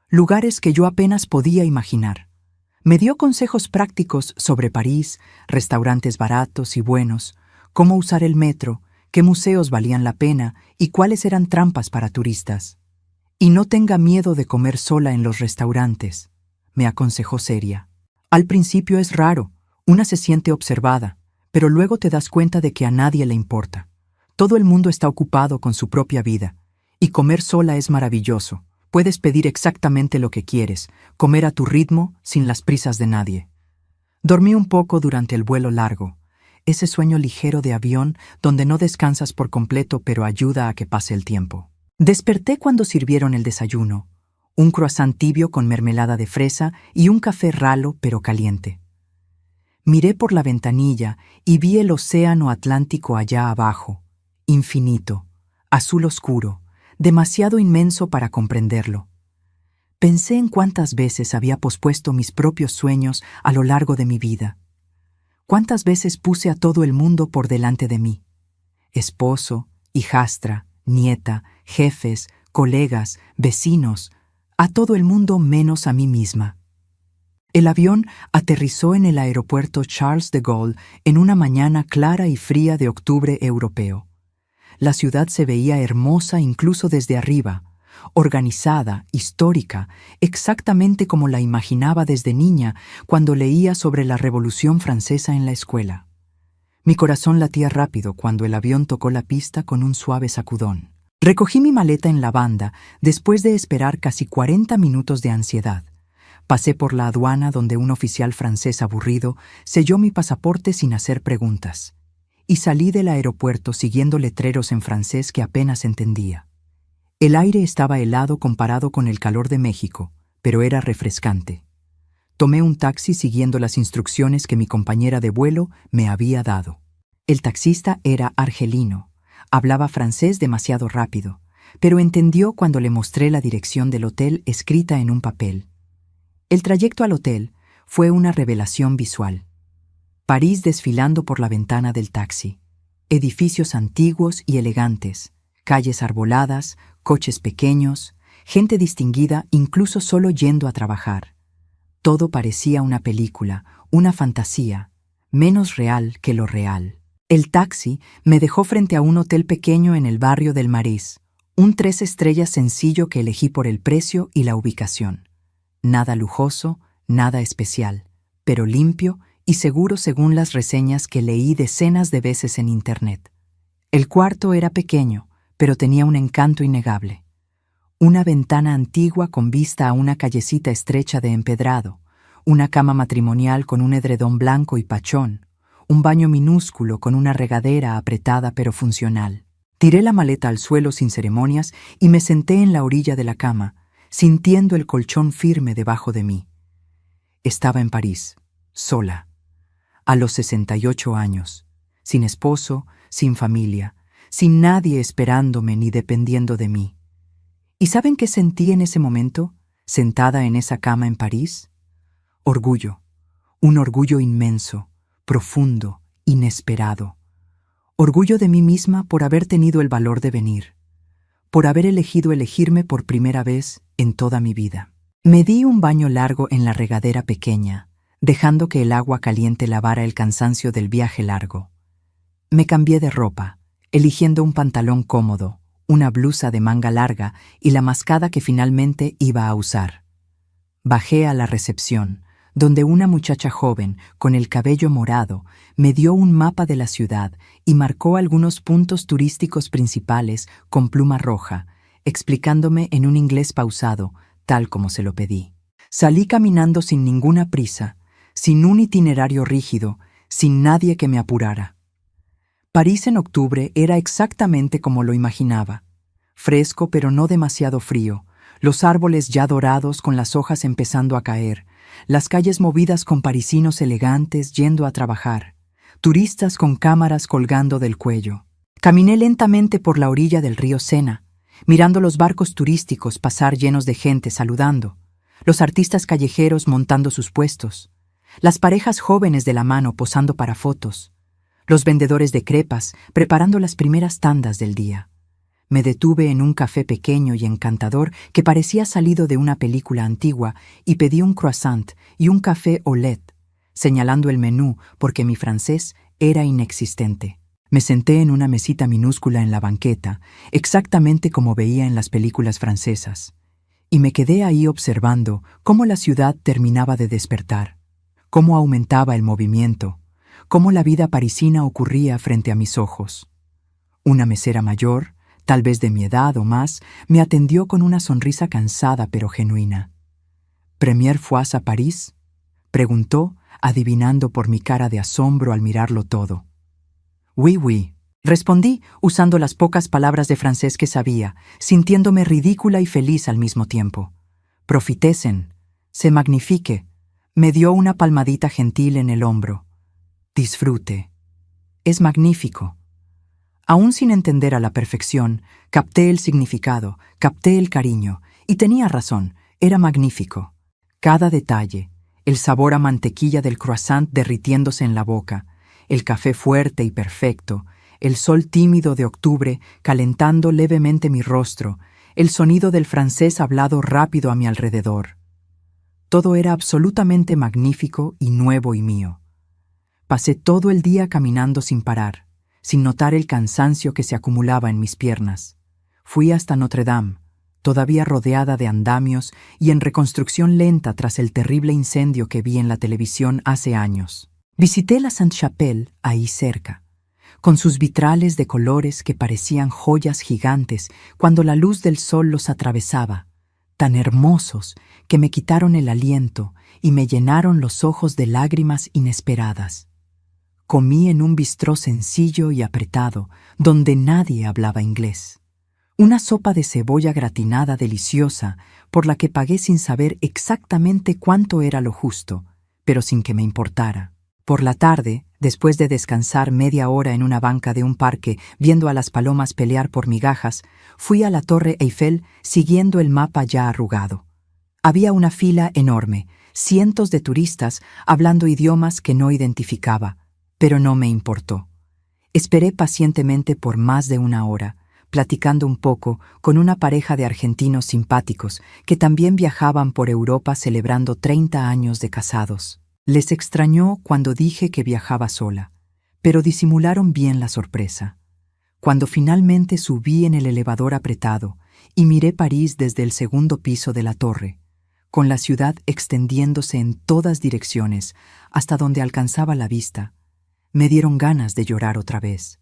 Lugares que yo apenas podía imaginar. Me dio consejos prácticos sobre París, restaurantes baratos y buenos, cómo usar el metro, qué museos valían la pena y cuáles eran trampas para turistas. Y no tenga miedo de comer sola en los restaurantes, me aconsejó seria. Al principio es raro, una se siente observada, pero luego te das cuenta de que a nadie le importa. Todo el mundo está ocupado con su propia vida, y comer sola es maravilloso. Puedes pedir exactamente lo que quieres, comer a tu ritmo, sin las prisas de nadie. Dormí un poco durante el vuelo largo, ese sueño ligero de avión donde no descansas por completo pero ayuda a que pase el tiempo. Desperté cuando sirvieron el desayuno, un croissant tibio con mermelada de fresa y un café ralo pero caliente. Miré por la ventanilla y vi el océano Atlántico allá abajo, infinito, azul oscuro, demasiado inmenso para comprenderlo. Pensé en cuántas veces había pospuesto mis propios sueños a lo largo de mi vida. Cuántas veces puse a todo el mundo por delante de mí. Esposo, hijastra, nieta, jefes, colegas, vecinos, a todo el mundo menos a mí misma. El avión aterrizó en el aeropuerto Charles de Gaulle en una mañana clara y fría de octubre europeo. La ciudad se veía hermosa incluso desde arriba, organizada, histórica, exactamente como la imaginaba desde niña cuando leía sobre la Revolución Francesa en la escuela. Mi corazón latía rápido cuando el avión tocó la pista con un suave sacudón. Recogí mi maleta en la banda después de esperar casi 40 minutos de ansiedad. Pasé por la aduana donde un oficial francés aburrido selló mi pasaporte sin hacer preguntas. Y salí del aeropuerto siguiendo letreros en francés que apenas entendía. El aire estaba helado comparado con el calor de México, pero era refrescante. Tomé un taxi siguiendo las instrucciones que mi compañera de vuelo me había dado. El taxista era argelino. Hablaba francés demasiado rápido, pero entendió cuando le mostré la dirección del hotel escrita en un papel. El trayecto al hotel fue una revelación visual. París desfilando por la ventana del taxi. Edificios antiguos y elegantes, calles arboladas, coches pequeños, gente distinguida incluso solo yendo a trabajar. Todo parecía una película, una fantasía, menos real que lo real. El taxi me dejó frente a un hotel pequeño en el barrio del Marais, un 3 estrellas sencillo que elegí por el precio y la ubicación. Nada lujoso, nada especial, pero limpio y seguro según las reseñas que leí decenas de veces en Internet. El cuarto era pequeño, pero tenía un encanto innegable. Una ventana antigua con vista a una callecita estrecha de empedrado, una cama matrimonial con un edredón blanco y pachón, un baño minúsculo con una regadera apretada pero funcional. Tiré la maleta al suelo sin ceremonias y me senté en la orilla de la cama, sintiendo el colchón firme debajo de mí. Estaba en París, sola, a los 68 años, sin esposo, sin familia, sin nadie esperándome ni dependiendo de mí. ¿Y saben qué sentí en ese momento, sentada en esa cama en París? Orgullo, un orgullo inmenso, profundo, inesperado. Orgullo de mí misma por haber tenido el valor de venir, por haber elegido elegirme por primera vez en toda mi vida. Me di un baño largo en la regadera pequeña, dejando que el agua caliente lavara el cansancio del viaje largo. Me cambié de ropa, eligiendo un pantalón cómodo, una blusa de manga larga y la mascada que finalmente iba a usar. Bajé a la recepción, donde una muchacha joven, con el cabello morado, me dio un mapa de la ciudad y marcó algunos puntos turísticos principales con pluma roja, explicándome en un inglés pausado, tal como se lo pedí. Salí caminando sin ninguna prisa, sin un itinerario rígido, sin nadie que me apurara. París en octubre era exactamente como lo imaginaba. Fresco pero no demasiado frío, los árboles ya dorados con las hojas empezando a caer, las calles movidas con parisinos elegantes yendo a trabajar, turistas con cámaras colgando del cuello. Caminé lentamente por la orilla del río Sena, mirando los barcos turísticos pasar llenos de gente saludando, los artistas callejeros montando sus puestos, las parejas jóvenes de la mano posando para fotos, los vendedores de crepas preparando las primeras tandas del día. Me detuve en un café pequeño y encantador que parecía salido de una película antigua y pedí un croissant y un café au lait, señalando el menú porque mi francés era inexistente. Me senté en una mesita minúscula en la banqueta, exactamente como veía en las películas francesas, y me quedé ahí observando cómo la ciudad terminaba de despertar, cómo aumentaba el movimiento, cómo la vida parisina ocurría frente a mis ojos. Una mesera mayor, tal vez de mi edad o más, me atendió con una sonrisa cansada pero genuina. «¿Première fois à París?», preguntó, adivinando por mi cara de asombro al mirarlo todo. «Oui, oui», respondí, usando las pocas palabras de francés que sabía, sintiéndome ridícula y feliz al mismo tiempo. «Profitesen, c'est magnifique», me dio una palmadita gentil en el hombro. «Disfrute. Es magnífico». Aún sin entender a la perfección, capté el significado, capté el cariño, y tenía razón, era magnífico. Cada detalle, el sabor a mantequilla del croissant derritiéndose en la boca, el café fuerte y perfecto, el sol tímido de octubre calentando levemente mi rostro, el sonido del francés hablado rápido a mi alrededor. Todo era absolutamente magnífico y nuevo y mío. Pasé todo el día caminando sin parar, sin notar el cansancio que se acumulaba en mis piernas. Fui hasta Notre Dame, todavía rodeada de andamios y en reconstrucción lenta tras el terrible incendio que vi en la televisión hace años. Visité la Sainte-Chapelle, ahí cerca, con sus vitrales de colores que parecían joyas gigantes cuando la luz del sol los atravesaba, tan hermosos que me quitaron el aliento y me llenaron los ojos de lágrimas inesperadas. Comí en un bistró sencillo y apretado, donde nadie hablaba inglés. Una sopa de cebolla gratinada deliciosa, por la que pagué sin saber exactamente cuánto era lo justo, pero sin que me importara. Por la tarde, después de descansar media hora en una banca de un parque viendo a las palomas pelear por migajas, fui a la Torre Eiffel siguiendo el mapa ya arrugado. Había una fila enorme, cientos de turistas hablando idiomas que no identificaba, pero no me importó. Esperé pacientemente por más de una hora, platicando un poco con una pareja de argentinos simpáticos que también viajaban por Europa celebrando 30 años de casados. Les extrañó cuando dije que viajaba sola, pero disimularon bien la sorpresa. Cuando finalmente subí en el elevador apretado y miré París desde el segundo piso de la torre, con la ciudad extendiéndose en todas direcciones hasta donde alcanzaba la vista, me dieron ganas de llorar otra vez.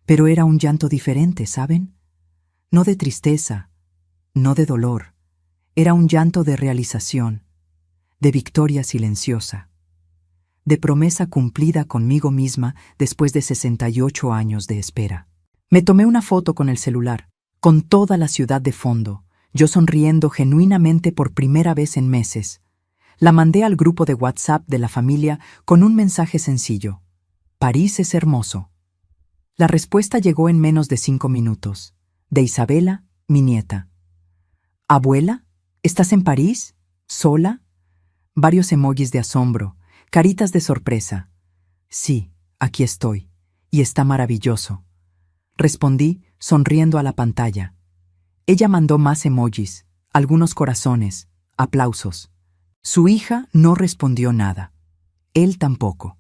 Pero era un llanto diferente, ¿saben? No de tristeza, no de dolor. Era un llanto de realización, de victoria silenciosa, de promesa cumplida conmigo misma después de 68 años de espera. Me tomé una foto con el celular, con toda la ciudad de fondo, yo sonriendo genuinamente por primera vez en meses. La mandé al grupo de WhatsApp de la familia con un mensaje sencillo: París es hermoso. La respuesta llegó en menos de 5 minutos, de Isabela, mi nieta. ¿Abuela? ¿Estás en París? ¿Sola? Varios emojis de asombro, caritas de sorpresa. Sí, aquí estoy, y está maravilloso. Respondí, sonriendo a la pantalla. Ella mandó más emojis, algunos corazones, aplausos. Su hija no respondió nada. Él tampoco.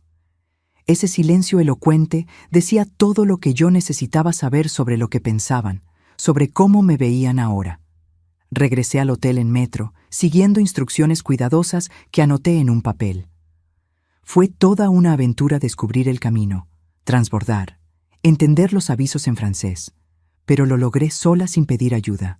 Ese silencio elocuente decía todo lo que yo necesitaba saber sobre lo que pensaban, sobre cómo me veían ahora. Regresé al hotel en metro, siguiendo instrucciones cuidadosas que anoté en un papel. Fue toda una aventura descubrir el camino, transbordar, entender los avisos en francés, pero lo logré sola sin pedir ayuda.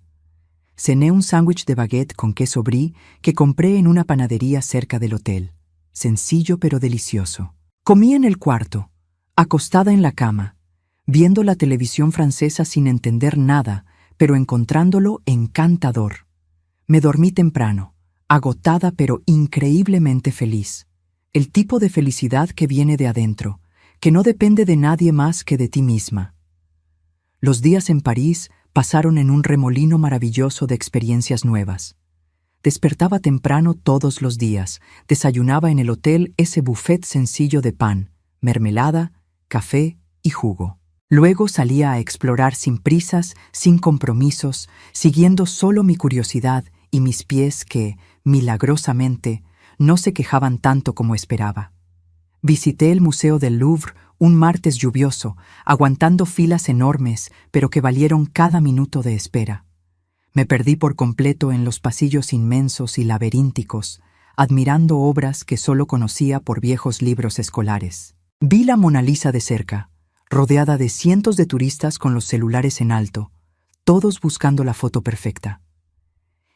Cené un sándwich de baguette con queso brie que compré en una panadería cerca del hotel. Sencillo pero delicioso. Comí en el cuarto, acostada en la cama, viendo la televisión francesa sin entender nada, pero encontrándolo encantador. Me dormí temprano, agotada pero increíblemente feliz. El tipo de felicidad que viene de adentro, que no depende de nadie más que de ti misma. Los días en París pasaron en un remolino maravilloso de experiencias nuevas. Despertaba temprano todos los días, desayunaba en el hotel ese buffet sencillo de pan, mermelada, café y jugo. Luego salía a explorar sin prisas, sin compromisos, siguiendo solo mi curiosidad y mis pies que, milagrosamente, no se quejaban tanto como esperaba. Visité el Museo del Louvre un martes lluvioso, aguantando filas enormes, pero que valieron cada minuto de espera. Me perdí por completo en los pasillos inmensos y laberínticos, admirando obras que solo conocía por viejos libros escolares. Vi la Mona Lisa de cerca, rodeada de cientos de turistas con los celulares en alto, todos buscando la foto perfecta.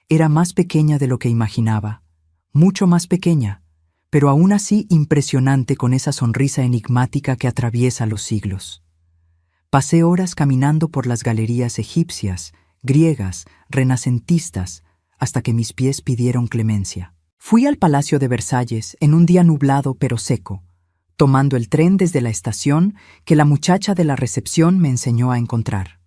Era más pequeña de lo que imaginaba, mucho más pequeña, pero aún así impresionante con esa sonrisa enigmática que atraviesa los siglos. Pasé horas caminando por las galerías egipcias, griegas, renacentistas, hasta que mis pies pidieron clemencia. Fui al Palacio de Versalles en un día nublado pero seco, tomando el tren desde la estación que la muchacha de la recepción me enseñó a encontrar.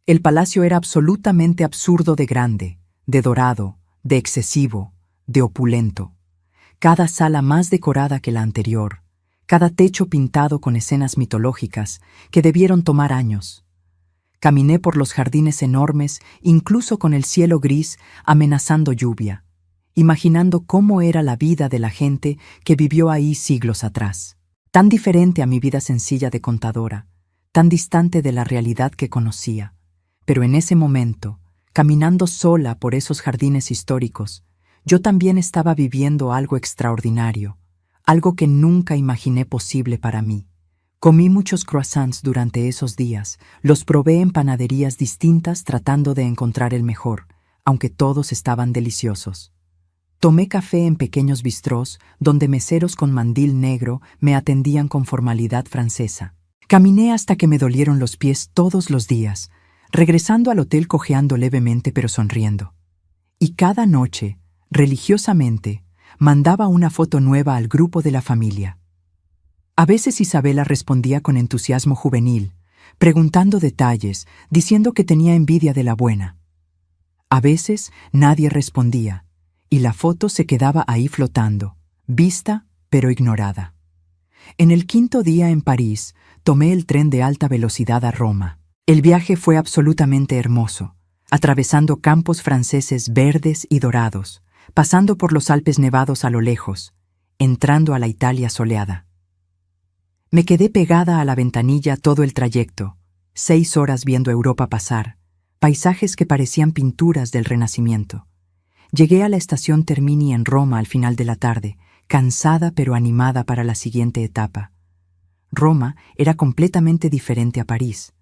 El palacio era absolutamente absurdo de grande, de dorado, de excesivo, de opulento. Cada sala más decorada que la anterior, cada techo pintado con escenas mitológicas que debieron tomar años. Caminé por los jardines enormes, incluso con el cielo gris amenazando lluvia, imaginando cómo era la vida de la gente que vivió ahí siglos atrás. Tan diferente a mi vida sencilla de contadora, tan distante de la realidad que conocía. Pero en ese momento, caminando sola por esos jardines históricos, yo también estaba viviendo algo extraordinario, algo que nunca imaginé posible para mí. Comí muchos croissants durante esos días, los probé en panaderías distintas tratando de encontrar el mejor, aunque todos estaban deliciosos. Tomé café en pequeños bistrós donde meseros con mandil negro me atendían con formalidad francesa. Caminé hasta que me dolieron los pies todos los días, regresando al hotel cojeando levemente pero sonriendo. Y cada noche, religiosamente, mandaba una foto nueva al grupo de la familia. A veces Isabela respondía con entusiasmo juvenil, preguntando detalles, diciendo que tenía envidia de la buena. A veces nadie respondía, y la foto se quedaba ahí flotando, vista pero ignorada. En el 5.º día en París, tomé el tren de alta velocidad a Roma. El viaje fue absolutamente hermoso, atravesando campos franceses verdes y dorados, pasando por los Alpes nevados a lo lejos, entrando a la Italia soleada. Me quedé pegada a la ventanilla todo el trayecto, 6 horas viendo Europa pasar, paisajes que parecían pinturas del Renacimiento. Llegué a la estación Termini en Roma al final de la tarde, cansada pero animada para la siguiente etapa. Roma era completamente diferente a París,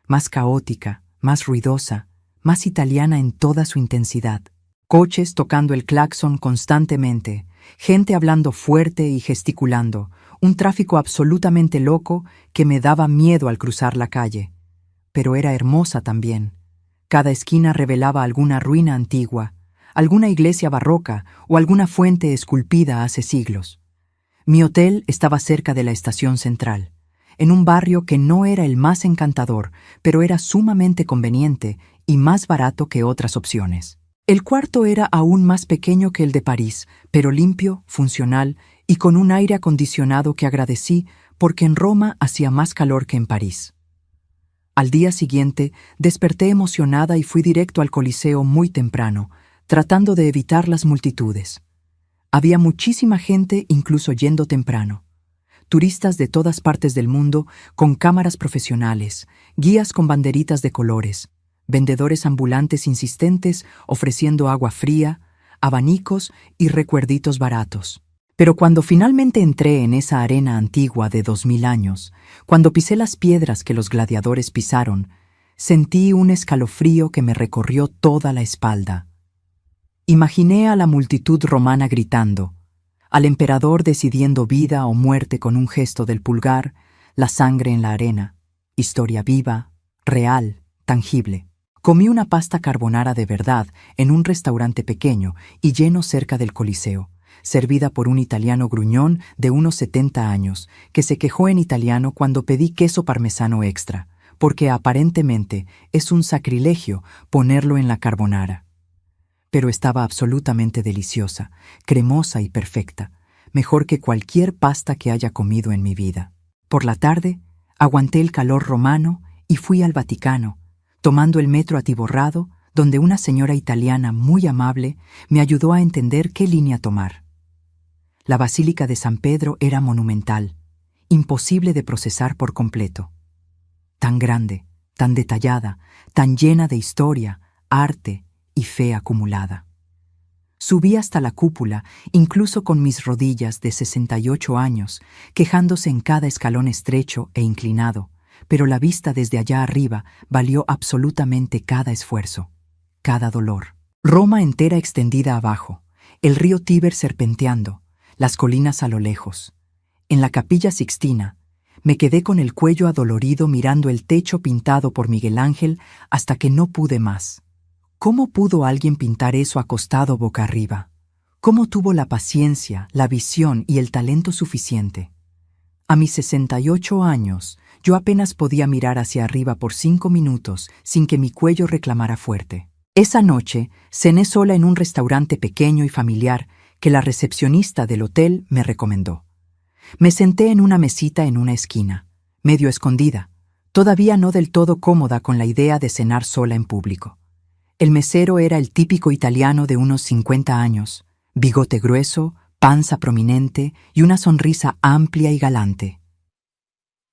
más caótica, más ruidosa, más italiana en toda su intensidad. Coches tocando el claxon constantemente, gente hablando fuerte y gesticulando, un tráfico absolutamente loco que me daba miedo al cruzar la calle. Pero era hermosa también. Cada esquina revelaba alguna ruina antigua, alguna iglesia barroca o alguna fuente esculpida hace siglos. Mi hotel estaba cerca de la estación central, en un barrio que no era el más encantador, pero era sumamente conveniente y más barato que otras opciones. El cuarto era aún más pequeño que el de París, pero limpio, funcional y con un aire acondicionado que agradecí porque en Roma hacía más calor que en París. Al día siguiente, desperté emocionada y fui directo al Coliseo muy temprano, tratando de evitar las multitudes. Había muchísima gente incluso yendo temprano. Turistas de todas partes del mundo con cámaras profesionales, guías con banderitas de colores, vendedores ambulantes insistentes ofreciendo agua fría, abanicos y recuerditos baratos. Pero cuando finalmente entré en esa arena antigua de 2000 años, cuando pisé las piedras que los gladiadores pisaron, sentí un escalofrío que me recorrió toda la espalda. Imaginé a la multitud romana gritando, al emperador decidiendo vida o muerte con un gesto del pulgar, la sangre en la arena, historia viva, real, tangible. Comí una pasta carbonara de verdad en un restaurante pequeño y lleno cerca del Coliseo, servida por un italiano gruñón de unos 70 años, que se quejó en italiano cuando pedí queso parmesano extra, porque aparentemente es un sacrilegio ponerlo en la carbonara. Pero estaba absolutamente deliciosa, cremosa y perfecta, mejor que cualquier pasta que haya comido en mi vida. Por la tarde, aguanté el calor romano y fui al Vaticano, tomando el metro atiborrado, donde una señora italiana muy amable me ayudó a entender qué línea tomar. La Basílica de San Pedro era monumental, imposible de procesar por completo. Tan grande, tan detallada, tan llena de historia, arte y fe acumulada. Subí hasta la cúpula, incluso con mis rodillas de 68 años, quejándose en cada escalón estrecho e inclinado, pero la vista desde allá arriba valió absolutamente cada esfuerzo, cada dolor. Roma entera extendida abajo, el río Tíber serpenteando, las colinas a lo lejos. En la Capilla Sixtina, me quedé con el cuello adolorido mirando el techo pintado por Miguel Ángel hasta que no pude más. ¿Cómo pudo alguien pintar eso acostado boca arriba? ¿Cómo tuvo la paciencia, la visión y el talento suficiente? A mis 68 años, yo apenas podía mirar hacia arriba por 5 minutos sin que mi cuello reclamara fuerte. Esa noche, cené sola en un restaurante pequeño y familiar que la recepcionista del hotel me recomendó. Me senté en una mesita en una esquina, medio escondida, todavía no del todo cómoda con la idea de cenar sola en público. El mesero era el típico italiano de unos 50 años, bigote grueso, panza prominente y una sonrisa amplia y galante.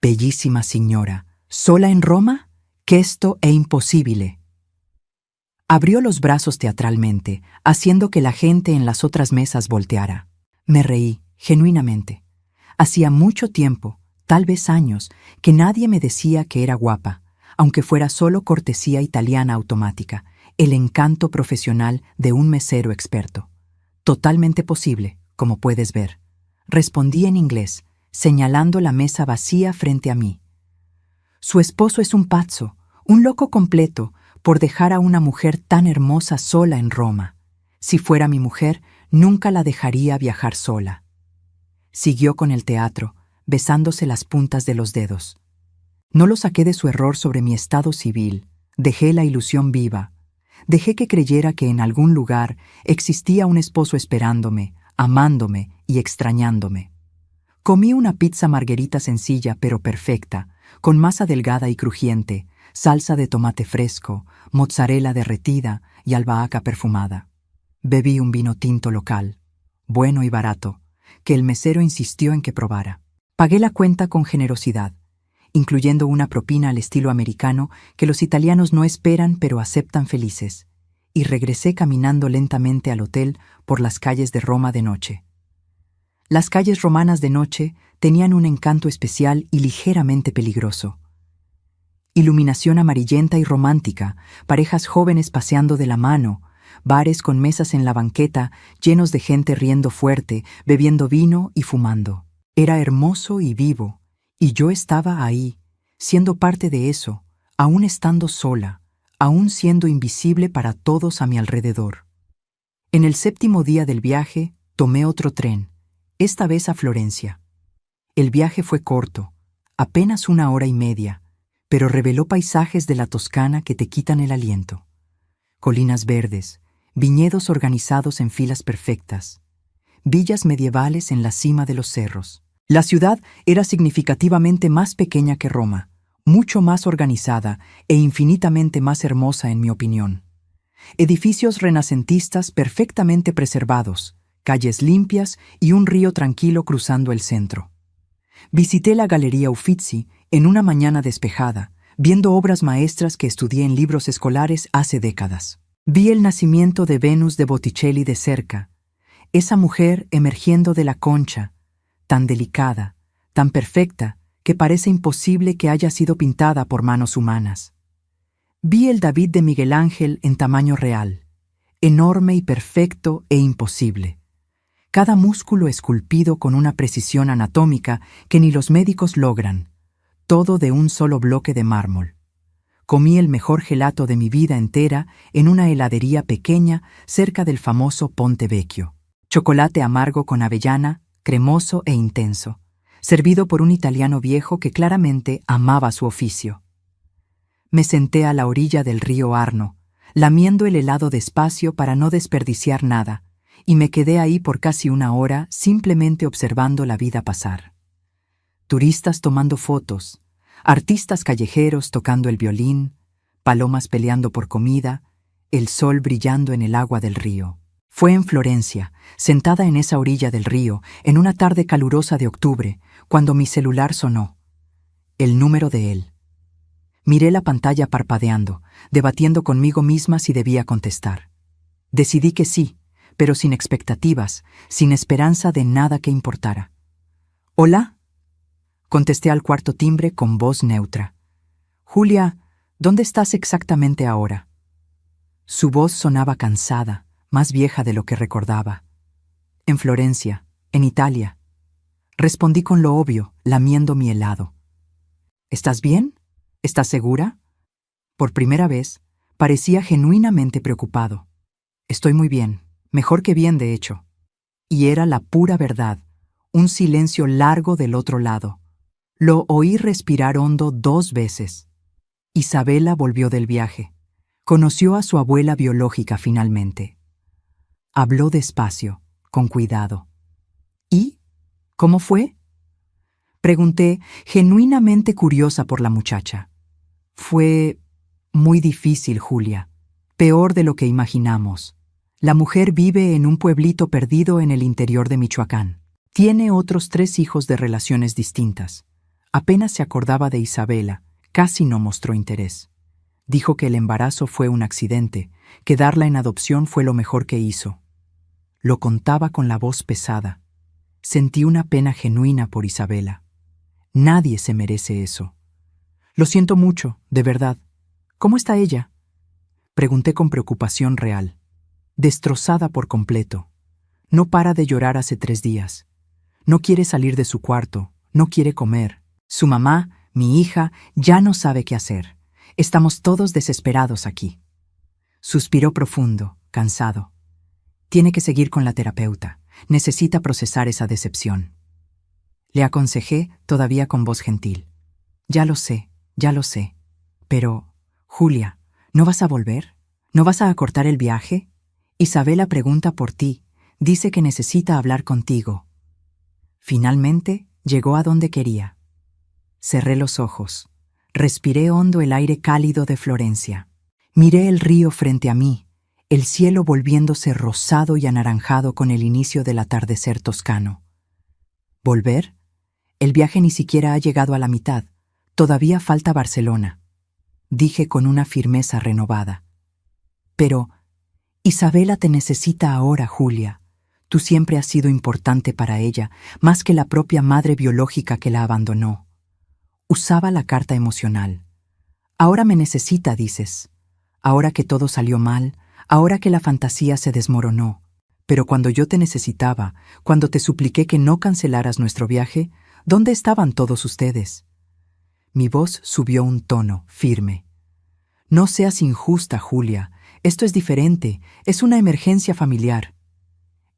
«Bellísima signora, ¿sola en Roma? Questo è impossibile». Abrió los brazos teatralmente, haciendo que la gente en las otras mesas volteara. Me reí, genuinamente. Hacía mucho tiempo, tal vez años, que nadie me decía que era guapa, aunque fuera solo cortesía italiana automática, el encanto profesional de un mesero experto. Totalmente posible, como puedes ver. Respondí en inglés, señalando la mesa vacía frente a mí. Su esposo es un pazzo, un loco completo, por dejar a una mujer tan hermosa sola en Roma. Si fuera mi mujer, nunca la dejaría viajar sola. Siguió con el teatro, besándose las puntas de los dedos. No lo saqué de su error sobre mi estado civil, dejé la ilusión viva. Dejé que creyera que en algún lugar existía un esposo esperándome, amándome y extrañándome. Comí una pizza margherita sencilla pero perfecta, con masa delgada y crujiente, salsa de tomate fresco, mozzarella derretida y albahaca perfumada. Bebí un vino tinto local, bueno y barato, que el mesero insistió en que probara. Pagué la cuenta con generosidad, incluyendo una propina al estilo americano que los italianos no esperan pero aceptan felices, y regresé caminando lentamente al hotel por las calles de Roma de noche. Las calles romanas de noche tenían un encanto especial y ligeramente peligroso. Iluminación amarillenta y romántica, parejas jóvenes paseando de la mano, bares con mesas en la banqueta llenos de gente riendo fuerte, bebiendo vino y fumando. Era hermoso y vivo, y yo estaba ahí, siendo parte de eso, aún estando sola, aún siendo invisible para todos a mi alrededor. En el 7º día del viaje, tomé otro tren, esta vez a Florencia. El viaje fue corto, apenas 1 hora y media, pero reveló paisajes de la Toscana que te quitan el aliento. Colinas verdes, viñedos organizados en filas perfectas, villas medievales en la cima de los cerros. La ciudad era significativamente más pequeña que Roma, mucho más organizada e infinitamente más hermosa en mi opinión. Edificios renacentistas perfectamente preservados, calles limpias y un río tranquilo cruzando el centro. Visité la Galería Uffizi en una mañana despejada, viendo obras maestras que estudié en libros escolares hace décadas. Vi el nacimiento de Venus de Botticelli de cerca, esa mujer emergiendo de la concha, tan delicada, tan perfecta, que parece imposible que haya sido pintada por manos humanas. Vi el David de Miguel Ángel en tamaño real, enorme y perfecto e imposible. Cada músculo esculpido con una precisión anatómica que ni los médicos logran, todo de un solo bloque de mármol. Comí el mejor gelato de mi vida entera en una heladería pequeña cerca del famoso Ponte Vecchio. Chocolate amargo con avellana, cremoso e intenso, servido por un italiano viejo que claramente amaba su oficio. Me senté a la orilla del río Arno, lamiendo el helado despacio para no desperdiciar nada, y me quedé ahí por casi 1 hora simplemente observando la vida pasar. Turistas tomando fotos, artistas callejeros tocando el violín, palomas peleando por comida, el sol brillando en el agua del río. Fue en Florencia, sentada en esa orilla del río, en una tarde calurosa de octubre, cuando mi celular sonó. El número de él. Miré la pantalla parpadeando, debatiendo conmigo misma si debía contestar. Decidí que sí, pero sin expectativas, sin esperanza de nada que importara. «¿Hola?» Contesté al cuarto timbre con voz neutra. «Julia, ¿dónde estás exactamente ahora?» Su voz sonaba cansada, más vieja de lo que recordaba. «En Florencia, en Italia». Respondí con lo obvio, lamiendo mi helado. «¿Estás bien? ¿Estás segura?» Por primera vez, parecía genuinamente preocupado. «Estoy muy bien, mejor que bien, de hecho». Y era la pura verdad, un silencio largo del otro lado. Lo oí respirar hondo 2 veces. Isabela volvió del viaje. Conoció a su abuela biológica finalmente. Habló despacio, con cuidado. ¿Y? ¿Cómo fue?, pregunté, genuinamente curiosa por la muchacha. Fue muy difícil, Julia. Peor de lo que imaginamos. La mujer vive en un pueblito perdido en el interior de Michoacán. Tiene otros 3 hijos de relaciones distintas. Apenas se acordaba de Isabela, casi no mostró interés. Dijo que el embarazo fue un accidente, que darla en adopción fue lo mejor que hizo. Lo contaba con la voz pesada. Sentí una pena genuina por Isabela. Nadie se merece eso. Lo siento mucho, de verdad. ¿Cómo está ella?, pregunté con preocupación real. Destrozada por completo. No para de llorar hace 3 días. No quiere salir de su cuarto, no quiere comer. Su mamá, mi hija, ya no sabe qué hacer. Estamos todos desesperados aquí. Suspiró profundo, cansado. Tiene que seguir con la terapeuta. Necesita procesar esa decepción. Le aconsejé, todavía con voz gentil. Ya lo sé. Pero, Julia, ¿no vas a volver? ¿No vas a acortar el viaje? Isabela pregunta por ti. Dice que necesita hablar contigo. Finalmente, llegó a donde quería. Cerré los ojos. Respiré hondo el aire cálido de Florencia. Miré el río frente a mí, el cielo volviéndose rosado y anaranjado con el inicio del atardecer toscano. ¿Volver? El viaje ni siquiera ha llegado a la mitad. Todavía falta Barcelona, dije con una firmeza renovada. Pero, Isabela te necesita ahora, Julia. Tú siempre has sido importante para ella, más que la propia madre biológica que la abandonó. Usaba la carta emocional. Ahora me necesita, dices. Ahora que todo salió mal, ahora que la fantasía se desmoronó. Pero cuando yo te necesitaba, cuando te supliqué que no cancelaras nuestro viaje, ¿dónde estaban todos ustedes? Mi voz subió un tono, firme. No seas injusta, Julia. Esto es diferente. Es una emergencia familiar.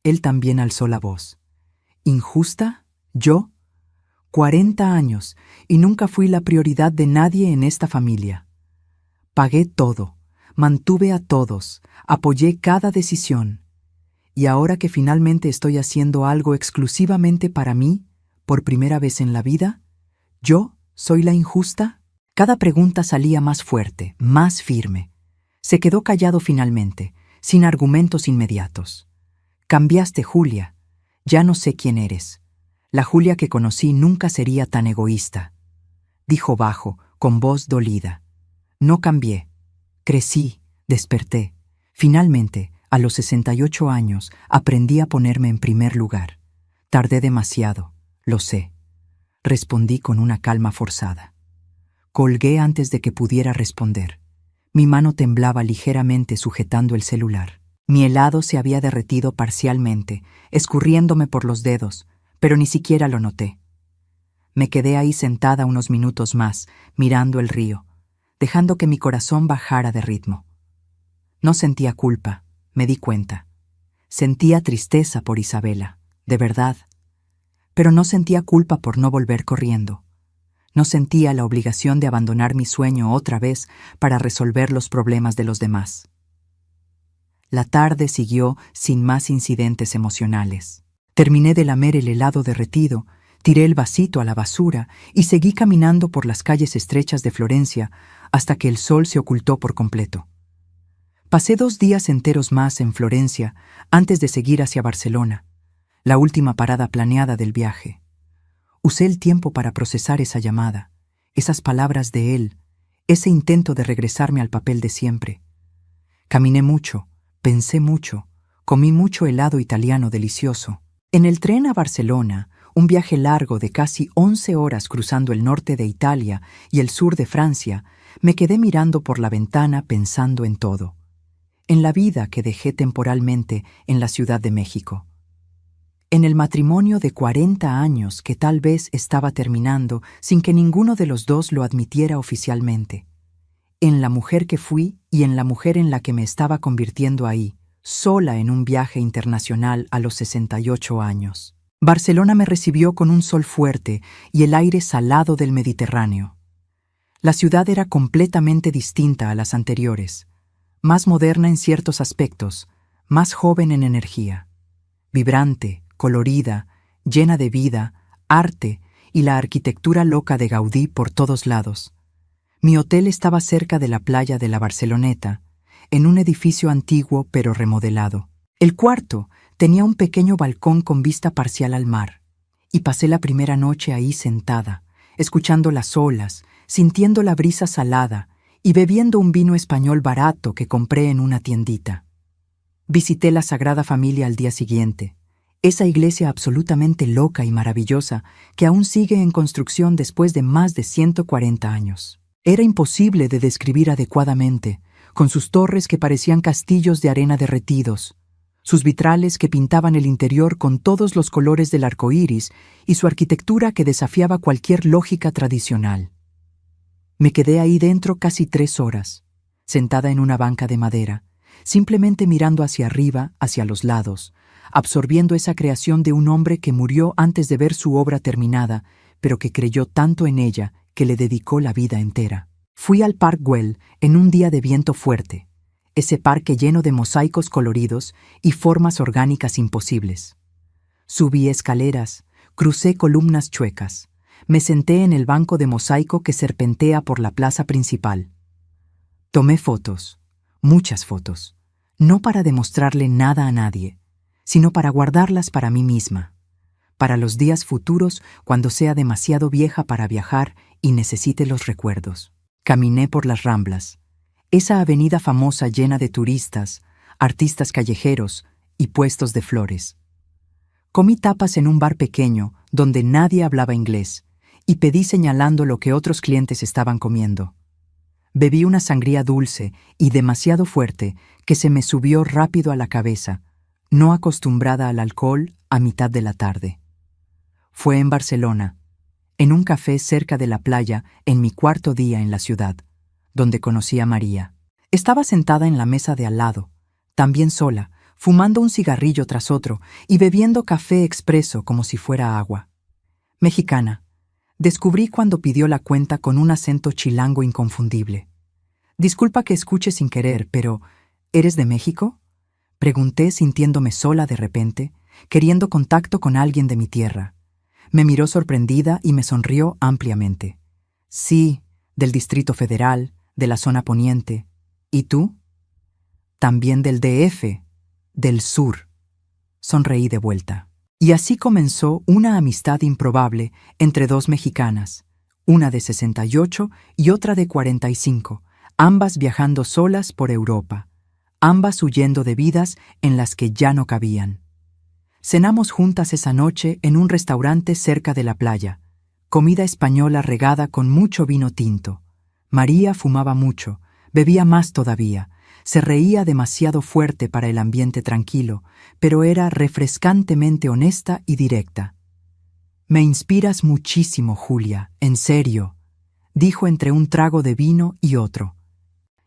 Él también alzó la voz. ¿Injusta? ¿Yo? 40 años, y nunca fui la prioridad de nadie en esta familia. Pagué todo, mantuve a todos, apoyé cada decisión. Y ahora que finalmente estoy haciendo algo exclusivamente para mí, por primera vez en la vida, ¿yo soy la injusta? Cada pregunta salía más fuerte, más firme. Se quedó callado finalmente, sin argumentos inmediatos. Cambiaste, Julia. Ya no sé quién eres. La Julia que conocí nunca sería tan egoísta. Dijo bajo, con voz dolida. No cambié. Crecí, desperté. Finalmente, a los 68 años, aprendí a ponerme en primer lugar. Tardé demasiado, lo sé. Respondí con una calma forzada. Colgué antes de que pudiera responder. Mi mano temblaba ligeramente sujetando el celular. Mi helado se había derretido parcialmente, escurriéndome por los dedos, pero ni siquiera lo noté. Me quedé ahí sentada unos minutos más, mirando el río, dejando que mi corazón bajara de ritmo. No sentía culpa, me di cuenta. Sentía tristeza por Isabela, de verdad. Pero no sentía culpa por no volver corriendo. No sentía la obligación de abandonar mi sueño otra vez para resolver los problemas de los demás. La tarde siguió sin más incidentes emocionales. Terminé de lamer el helado derretido, tiré el vasito a la basura y seguí caminando por las calles estrechas de Florencia hasta que el sol se ocultó por completo. Pasé 2 días enteros más en Florencia antes de seguir hacia Barcelona, la última parada planeada del viaje. Usé el tiempo para procesar esa llamada, esas palabras de él, ese intento de regresarme al papel de siempre. Caminé mucho, pensé mucho, comí mucho helado italiano delicioso. En el tren a Barcelona, un viaje largo de casi 11 horas cruzando el norte de Italia y el sur de Francia, me quedé mirando por la ventana pensando en todo. En la vida que dejé temporalmente en la Ciudad de México. En el matrimonio de 40 años que tal vez estaba terminando sin que ninguno de los dos lo admitiera oficialmente. En la mujer que fui y en la mujer en la que me estaba convirtiendo ahí, sola en un viaje internacional a los 68 años. Barcelona me recibió con un sol fuerte y el aire salado del Mediterráneo. La ciudad era completamente distinta a las anteriores, más moderna en ciertos aspectos, más joven en energía, vibrante, colorida, llena de vida, arte y la arquitectura loca de Gaudí por todos lados. Mi hotel estaba cerca de la playa de la Barceloneta, en un edificio antiguo pero remodelado. El cuarto tenía un pequeño balcón con vista parcial al mar, y pasé la primera noche ahí sentada, escuchando las olas, sintiendo la brisa salada y bebiendo un vino español barato que compré en una tiendita. Visité la Sagrada Familia al día siguiente, esa iglesia absolutamente loca y maravillosa que aún sigue en construcción después de más de 140 años. Era imposible de describir adecuadamente, con sus torres que parecían castillos de arena derretidos, sus vitrales que pintaban el interior con todos los colores del arco iris y su arquitectura que desafiaba cualquier lógica tradicional. Me quedé ahí dentro casi 3 horas, sentada en una banca de madera, simplemente mirando hacia arriba, hacia los lados, absorbiendo esa creación de un hombre que murió antes de ver su obra terminada, pero que creyó tanto en ella que le dedicó la vida entera. Fui al Parc Güell en un día de viento fuerte, ese parque lleno de mosaicos coloridos y formas orgánicas imposibles. Subí escaleras, crucé columnas chuecas, me senté en el banco de mosaico que serpentea por la plaza principal. Tomé fotos, muchas fotos, no para demostrarle nada a nadie, sino para guardarlas para mí misma, para los días futuros cuando sea demasiado vieja para viajar y necesite los recuerdos. Caminé por las Ramblas, esa avenida famosa llena de turistas, artistas callejeros y puestos de flores. Comí tapas en un bar pequeño donde nadie hablaba inglés y pedí señalando lo que otros clientes estaban comiendo. Bebí una sangría dulce y demasiado fuerte que se me subió rápido a la cabeza, no acostumbrada al alcohol a mitad de la tarde. Fue en Barcelona, en un café cerca de la playa, en mi cuarto día en la ciudad, donde conocí a María. Estaba sentada en la mesa de al lado, también sola, fumando un cigarrillo tras otro y bebiendo café expreso como si fuera agua. Mexicana, descubrí cuando pidió la cuenta con un acento chilango inconfundible. Disculpa que escuche sin querer, pero ¿eres de México?, pregunté sintiéndome sola de repente, queriendo contacto con alguien de mi tierra. Me miró sorprendida y me sonrió ampliamente. Sí, del Distrito Federal, de la zona poniente. ¿Y tú? También del DF, del sur. Sonreí de vuelta. Y así comenzó una amistad improbable entre dos mexicanas, una de 68 y otra de 45, ambas viajando solas por Europa, ambas huyendo de vidas en las que ya no cabían. Cenamos juntas esa noche en un restaurante cerca de la playa, comida española regada con mucho vino tinto. María fumaba mucho, bebía más todavía, se reía demasiado fuerte para el ambiente tranquilo, pero era refrescantemente honesta y directa. «Me inspiras muchísimo, Julia, en serio», dijo entre un trago de vino y otro.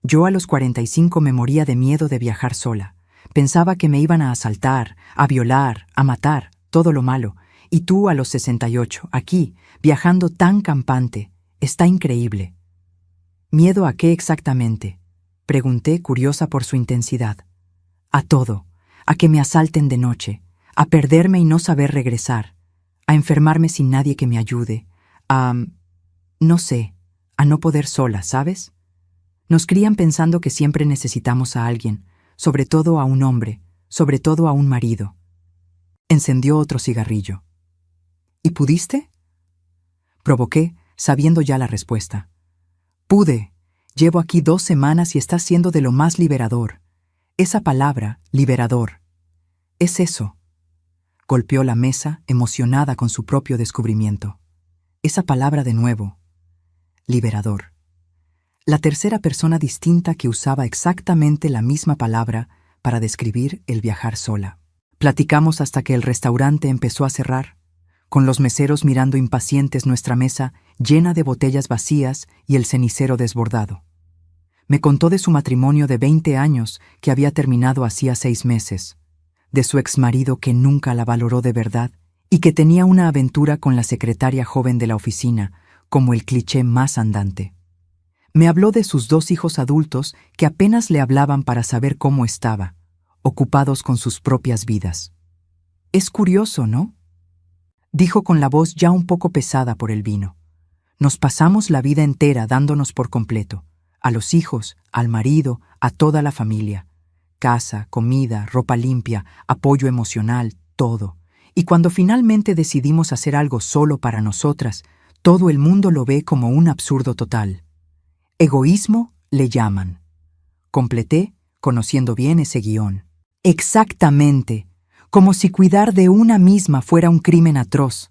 Yo a los 45 me moría de miedo de viajar sola. Pensaba que me iban a asaltar, a violar, a matar, todo lo malo. Y tú a los 68, aquí, viajando tan campante. Está increíble. ¿Miedo a qué exactamente?, pregunté, curiosa por su intensidad. A todo, a que me asalten de noche, a perderme y no saber regresar, a enfermarme sin nadie que me ayude, no sé, a no poder sola, ¿sabes? Nos crían pensando que siempre necesitamos a alguien, sobre todo a un hombre, sobre todo a un marido. Encendió otro cigarrillo. ¿Y pudiste?, provoqué, sabiendo ya la respuesta. Pude. Llevo aquí 2 semanas y está siendo de lo más liberador. Esa palabra, liberador. Es eso. Golpeó la mesa, emocionada con su propio descubrimiento. Esa palabra de nuevo. Liberador. La tercera persona distinta que usaba exactamente la misma palabra para describir el viajar sola. Platicamos hasta que el restaurante empezó a cerrar, con los meseros mirando impacientes nuestra mesa llena de botellas vacías y el cenicero desbordado. Me contó de su matrimonio de 20 años que había terminado hacía 6 meses, de su exmarido que nunca la valoró de verdad y que tenía una aventura con la secretaria joven de la oficina, como el cliché más andante. Me habló de sus 2 hijos adultos que apenas le hablaban para saber cómo estaba, ocupados con sus propias vidas. Es curioso, ¿no?, dijo con la voz ya un poco pesada por el vino. Nos pasamos la vida entera dándonos por completo, a los hijos, al marido, a toda la familia. Casa, comida, ropa limpia, apoyo emocional, todo. Y cuando finalmente decidimos hacer algo solo para nosotras, todo el mundo lo ve como un absurdo total. Egoísmo le llaman. Completé, conociendo bien ese guión. Exactamente. Como si cuidar de una misma fuera un crimen atroz,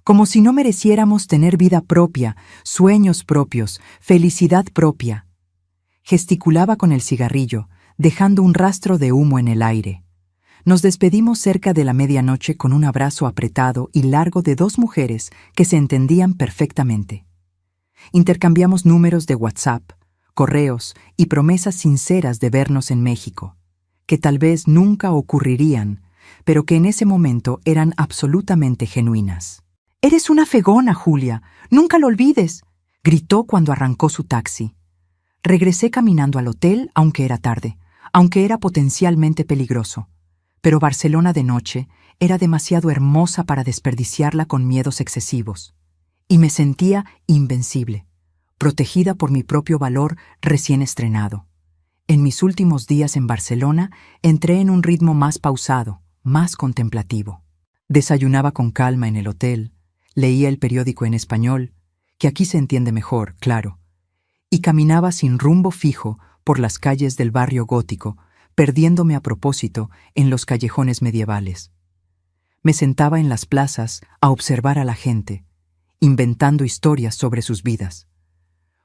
como si no mereciéramos tener vida propia, sueños propios, felicidad propia. Gesticulaba con el cigarrillo, dejando un rastro de humo en el aire. Nos despedimos cerca de la medianoche con un abrazo apretado y largo de 2 mujeres que se entendían perfectamente. Intercambiamos números de WhatsApp, correos y promesas sinceras de vernos en México, que tal vez nunca ocurrirían, pero que en ese momento eran absolutamente genuinas. «Eres una fegona, Julia, nunca lo olvides», gritó cuando arrancó su taxi. Regresé caminando al hotel, aunque era tarde, aunque era potencialmente peligroso. Pero Barcelona de noche era demasiado hermosa para desperdiciarla con miedos excesivos. Y me sentía invencible, protegida por mi propio valor recién estrenado. En mis últimos días en Barcelona entré en un ritmo más pausado, más contemplativo. Desayunaba con calma en el hotel, leía el periódico en español, que aquí se entiende mejor, claro, y caminaba sin rumbo fijo por las calles del barrio gótico, perdiéndome a propósito en los callejones medievales. Me sentaba en las plazas a observar a la gente, inventando historias sobre sus vidas.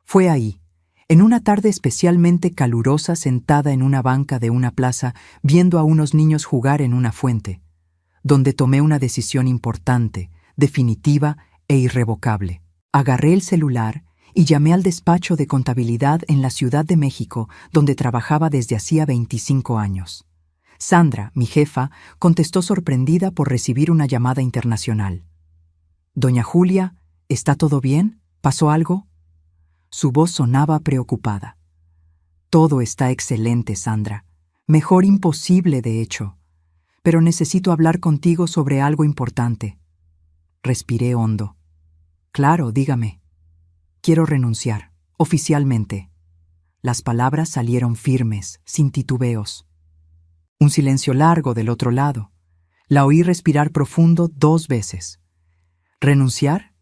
Fue ahí, en una tarde especialmente calurosa, sentada en una banca de una plaza, viendo a unos niños jugar en una fuente, donde tomé una decisión importante, definitiva e irrevocable. Agarré el celular y llamé al despacho de contabilidad en la Ciudad de México, donde trabajaba desde hacía 25 años. Sandra, mi jefa, contestó sorprendida por recibir una llamada internacional. «Doña Julia, ¿está todo bien? ¿Pasó algo?» Su voz sonaba preocupada. «Todo está excelente, Sandra. Mejor imposible, de hecho. Pero necesito hablar contigo sobre algo importante». Respiré hondo. «Claro, dígame». «Quiero renunciar, oficialmente». Las palabras salieron firmes, sin titubeos. Un silencio largo del otro lado. La oí respirar profundo 2 veces. ¿Renunciar?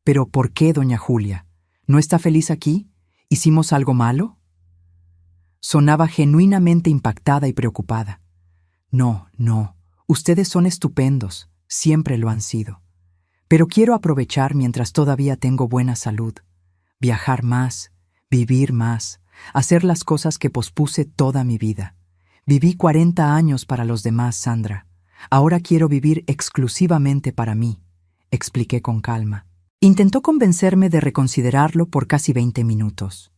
¿Pero por qué, doña Julia? ¿No está feliz aquí? ¿Hicimos algo malo? Sonaba genuinamente impactada y preocupada. No, ustedes son estupendos, siempre lo han sido. Pero quiero aprovechar mientras todavía tengo buena salud, viajar más, vivir más, hacer las cosas que pospuse toda mi vida. Viví 40 años para los demás, Sandra. Ahora quiero vivir exclusivamente para mí, expliqué con calma. Intentó convencerme de reconsiderarlo por casi 20 minutos.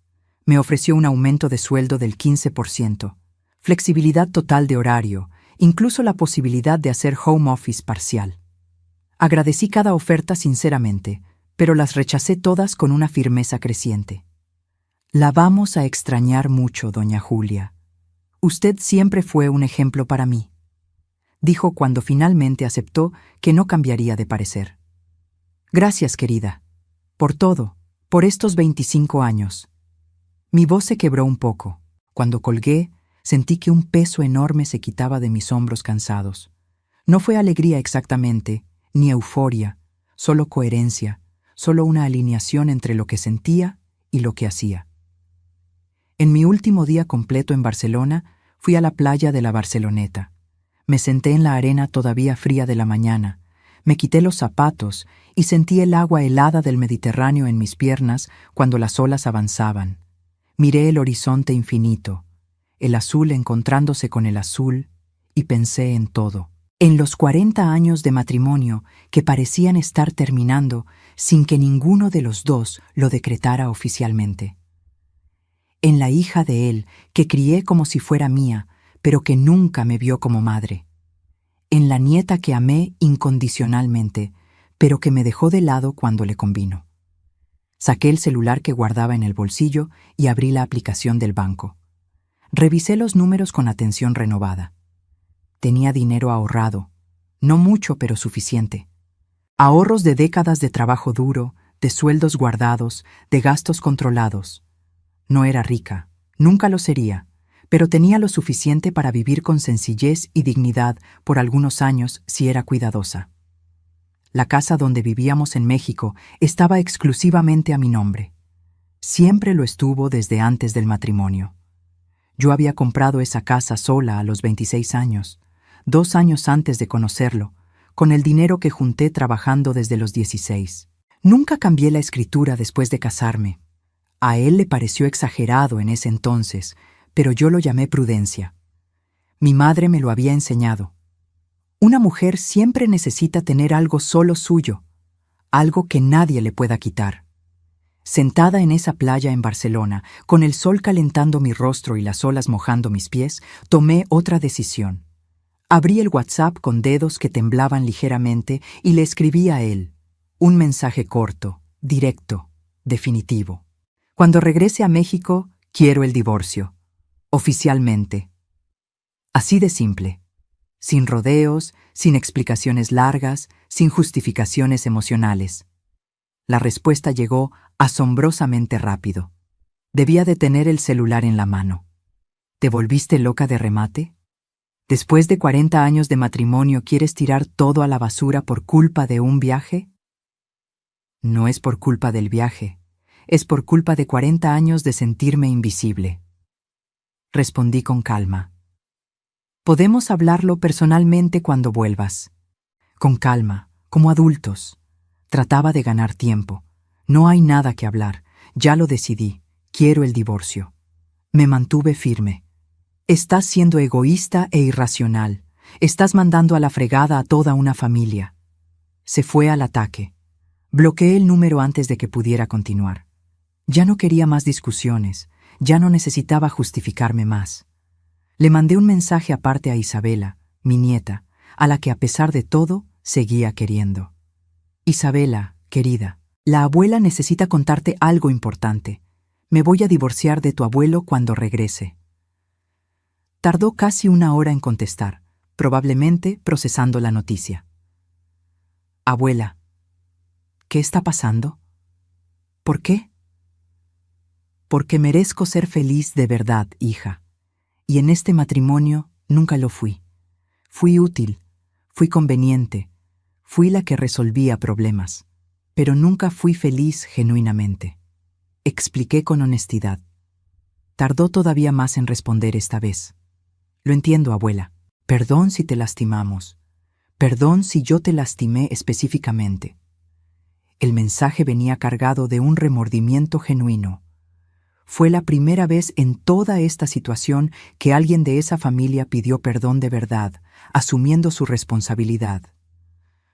Me ofreció un aumento de sueldo del 15%, flexibilidad total de horario, incluso la posibilidad de hacer home office parcial. Agradecí cada oferta sinceramente, pero las rechacé todas con una firmeza creciente. «La vamos a extrañar mucho, doña Julia. Usted siempre fue un ejemplo para mí», dijo cuando finalmente aceptó que no cambiaría de parecer. «Gracias, querida. Por todo, por estos 25 años». Mi voz se quebró un poco. Cuando colgué, sentí que un peso enorme se quitaba de mis hombros cansados. No fue alegría exactamente, ni euforia, solo coherencia, solo una alineación entre lo que sentía y lo que hacía. En mi último día completo en Barcelona, fui a la playa de la Barceloneta. Me senté en la arena todavía fría de la mañana, me quité los zapatos y sentí el agua helada del Mediterráneo en mis piernas cuando las olas avanzaban. Miré el horizonte infinito, el azul encontrándose con el azul, y pensé en todo. En los 40 años de matrimonio que parecían estar terminando sin que ninguno de los dos lo decretara oficialmente. En la hija de él, que crié como si fuera mía, pero que nunca me vio como madre. En la nieta que amé incondicionalmente, pero que me dejó de lado cuando le convino. Saqué el celular que guardaba en el bolsillo y abrí la aplicación del banco. Revisé los números con atención renovada. Tenía dinero ahorrado, no mucho pero suficiente. Ahorros de décadas de trabajo duro, de sueldos guardados, de gastos controlados. No era rica, nunca lo sería, pero tenía lo suficiente para vivir con sencillez y dignidad por algunos años si era cuidadosa. La casa donde vivíamos en México estaba exclusivamente a mi nombre. Siempre lo estuvo desde antes del matrimonio. Yo había comprado esa casa sola a los 26 años, 2 años antes de conocerlo, con el dinero que junté trabajando desde los 16. Nunca cambié la escritura después de casarme. A él le pareció exagerado en ese entonces, pero yo lo llamé prudencia. Mi madre me lo había enseñado. Una mujer siempre necesita tener algo solo suyo, algo que nadie le pueda quitar. Sentada en esa playa en Barcelona, con el sol calentando mi rostro y las olas mojando mis pies, tomé otra decisión. Abrí el WhatsApp con dedos que temblaban ligeramente y le escribí a él. Un mensaje corto, directo, definitivo. Cuando regrese a México, quiero el divorcio. Oficialmente. Así de simple. Sin rodeos, sin explicaciones largas, sin justificaciones emocionales. La respuesta llegó asombrosamente rápido. Debía de tener el celular en la mano. ¿Te volviste loca de remate? ¿Después de 40 años de matrimonio quieres tirar todo a la basura por culpa de un viaje? No es por culpa del viaje, es por culpa de 40 años de sentirme invisible. Respondí con calma. Podemos hablarlo personalmente cuando vuelvas. Con calma, como adultos. Trataba de ganar tiempo. No hay nada que hablar. Ya lo decidí. Quiero el divorcio. Me mantuve firme. Estás siendo egoísta e irracional. Estás mandando a la fregada a toda una familia. Se fue al ataque. Bloqueé el número antes de que pudiera continuar. Ya no quería más discusiones. Ya no necesitaba justificarme más. Le mandé un mensaje aparte a Isabela, mi nieta, a la que a pesar de todo seguía queriendo. Isabela, querida, la abuela necesita contarte algo importante. Me voy a divorciar de tu abuelo cuando regrese. Tardó casi 1 hora en contestar, probablemente procesando la noticia. Abuela, ¿qué está pasando? ¿Por qué? Porque merezco ser feliz de verdad, hija. Y en este matrimonio nunca lo fui. Fui útil, fui conveniente, fui la que resolvía problemas, pero nunca fui feliz genuinamente. Expliqué con honestidad. Tardó todavía más en responder esta vez. Lo entiendo, abuela. Perdón si te lastimamos. Perdón si yo te lastimé específicamente. El mensaje venía cargado de un remordimiento genuino. Fue la primera vez en toda esta situación que alguien de esa familia pidió perdón de verdad, asumiendo su responsabilidad.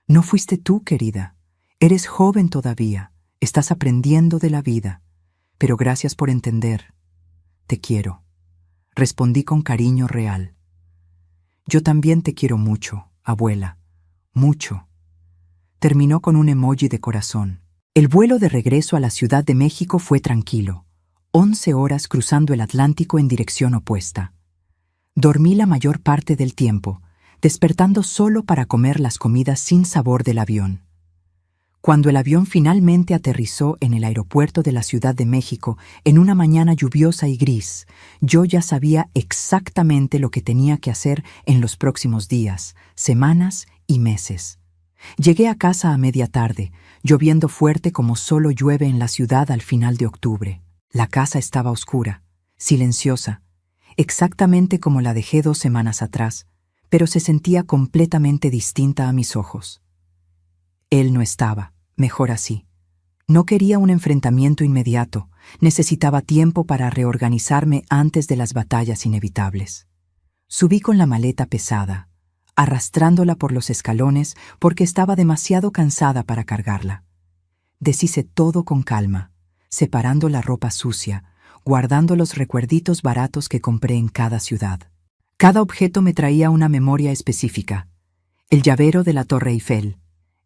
No fuiste tú, querida. Eres joven todavía. Estás aprendiendo de la vida. Pero gracias por entender. Te quiero. Respondí con cariño real. Yo también te quiero mucho, abuela. Mucho. Terminó con un emoji de corazón. El vuelo de regreso a la Ciudad de México fue tranquilo. 11 horas cruzando el Atlántico en dirección opuesta. Dormí la mayor parte del tiempo, despertando solo para comer las comidas sin sabor del avión. Cuando el avión finalmente aterrizó en el aeropuerto de la Ciudad de México en una mañana lluviosa y gris, yo ya sabía exactamente lo que tenía que hacer en los próximos días, semanas y meses. Llegué a casa a media tarde, lloviendo fuerte como solo llueve en la ciudad al final de octubre. La casa estaba oscura, silenciosa, exactamente como la dejé 2 semanas atrás, pero se sentía completamente distinta a mis ojos. Él no estaba, mejor así. No quería un enfrentamiento inmediato, necesitaba tiempo para reorganizarme antes de las batallas inevitables. Subí con la maleta pesada, arrastrándola por los escalones porque estaba demasiado cansada para cargarla. Deshice todo con calma, separando la ropa sucia, guardando los recuerditos baratos que compré en cada ciudad. Cada objeto me traía una memoria específica. El llavero de la Torre Eiffel,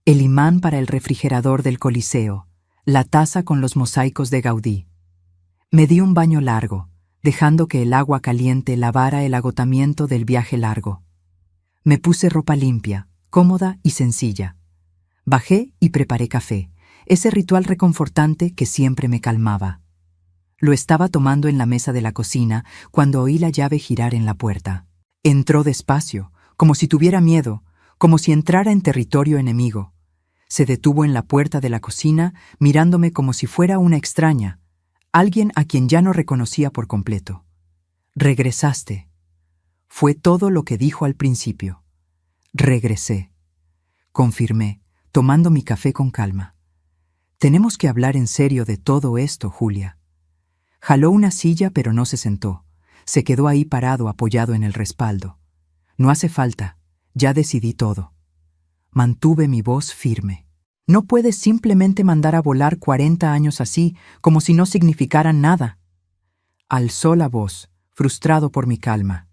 el imán para el refrigerador del Coliseo, la taza con los mosaicos de Gaudí. Me di un baño largo, dejando que el agua caliente lavara el agotamiento del viaje largo. Me puse ropa limpia, cómoda y sencilla. Bajé y preparé café, ese ritual reconfortante que siempre me calmaba. Lo estaba tomando en la mesa de la cocina cuando oí la llave girar en la puerta. Entró despacio, como si tuviera miedo, como si entrara en territorio enemigo. Se detuvo en la puerta de la cocina, mirándome como si fuera una extraña, alguien a quien ya no reconocía por completo. «Regresaste». Fue todo lo que dijo al principio. «Regresé», confirmé, tomando mi café con calma. «Tenemos que hablar en serio de todo esto, Julia». Jaló una silla pero no se sentó. Se quedó ahí parado apoyado en el respaldo. «No hace falta, ya decidí todo». Mantuve mi voz firme. «No puedes simplemente mandar a volar 40 años así, como si no significaran nada». Alzó la voz, frustrado por mi calma.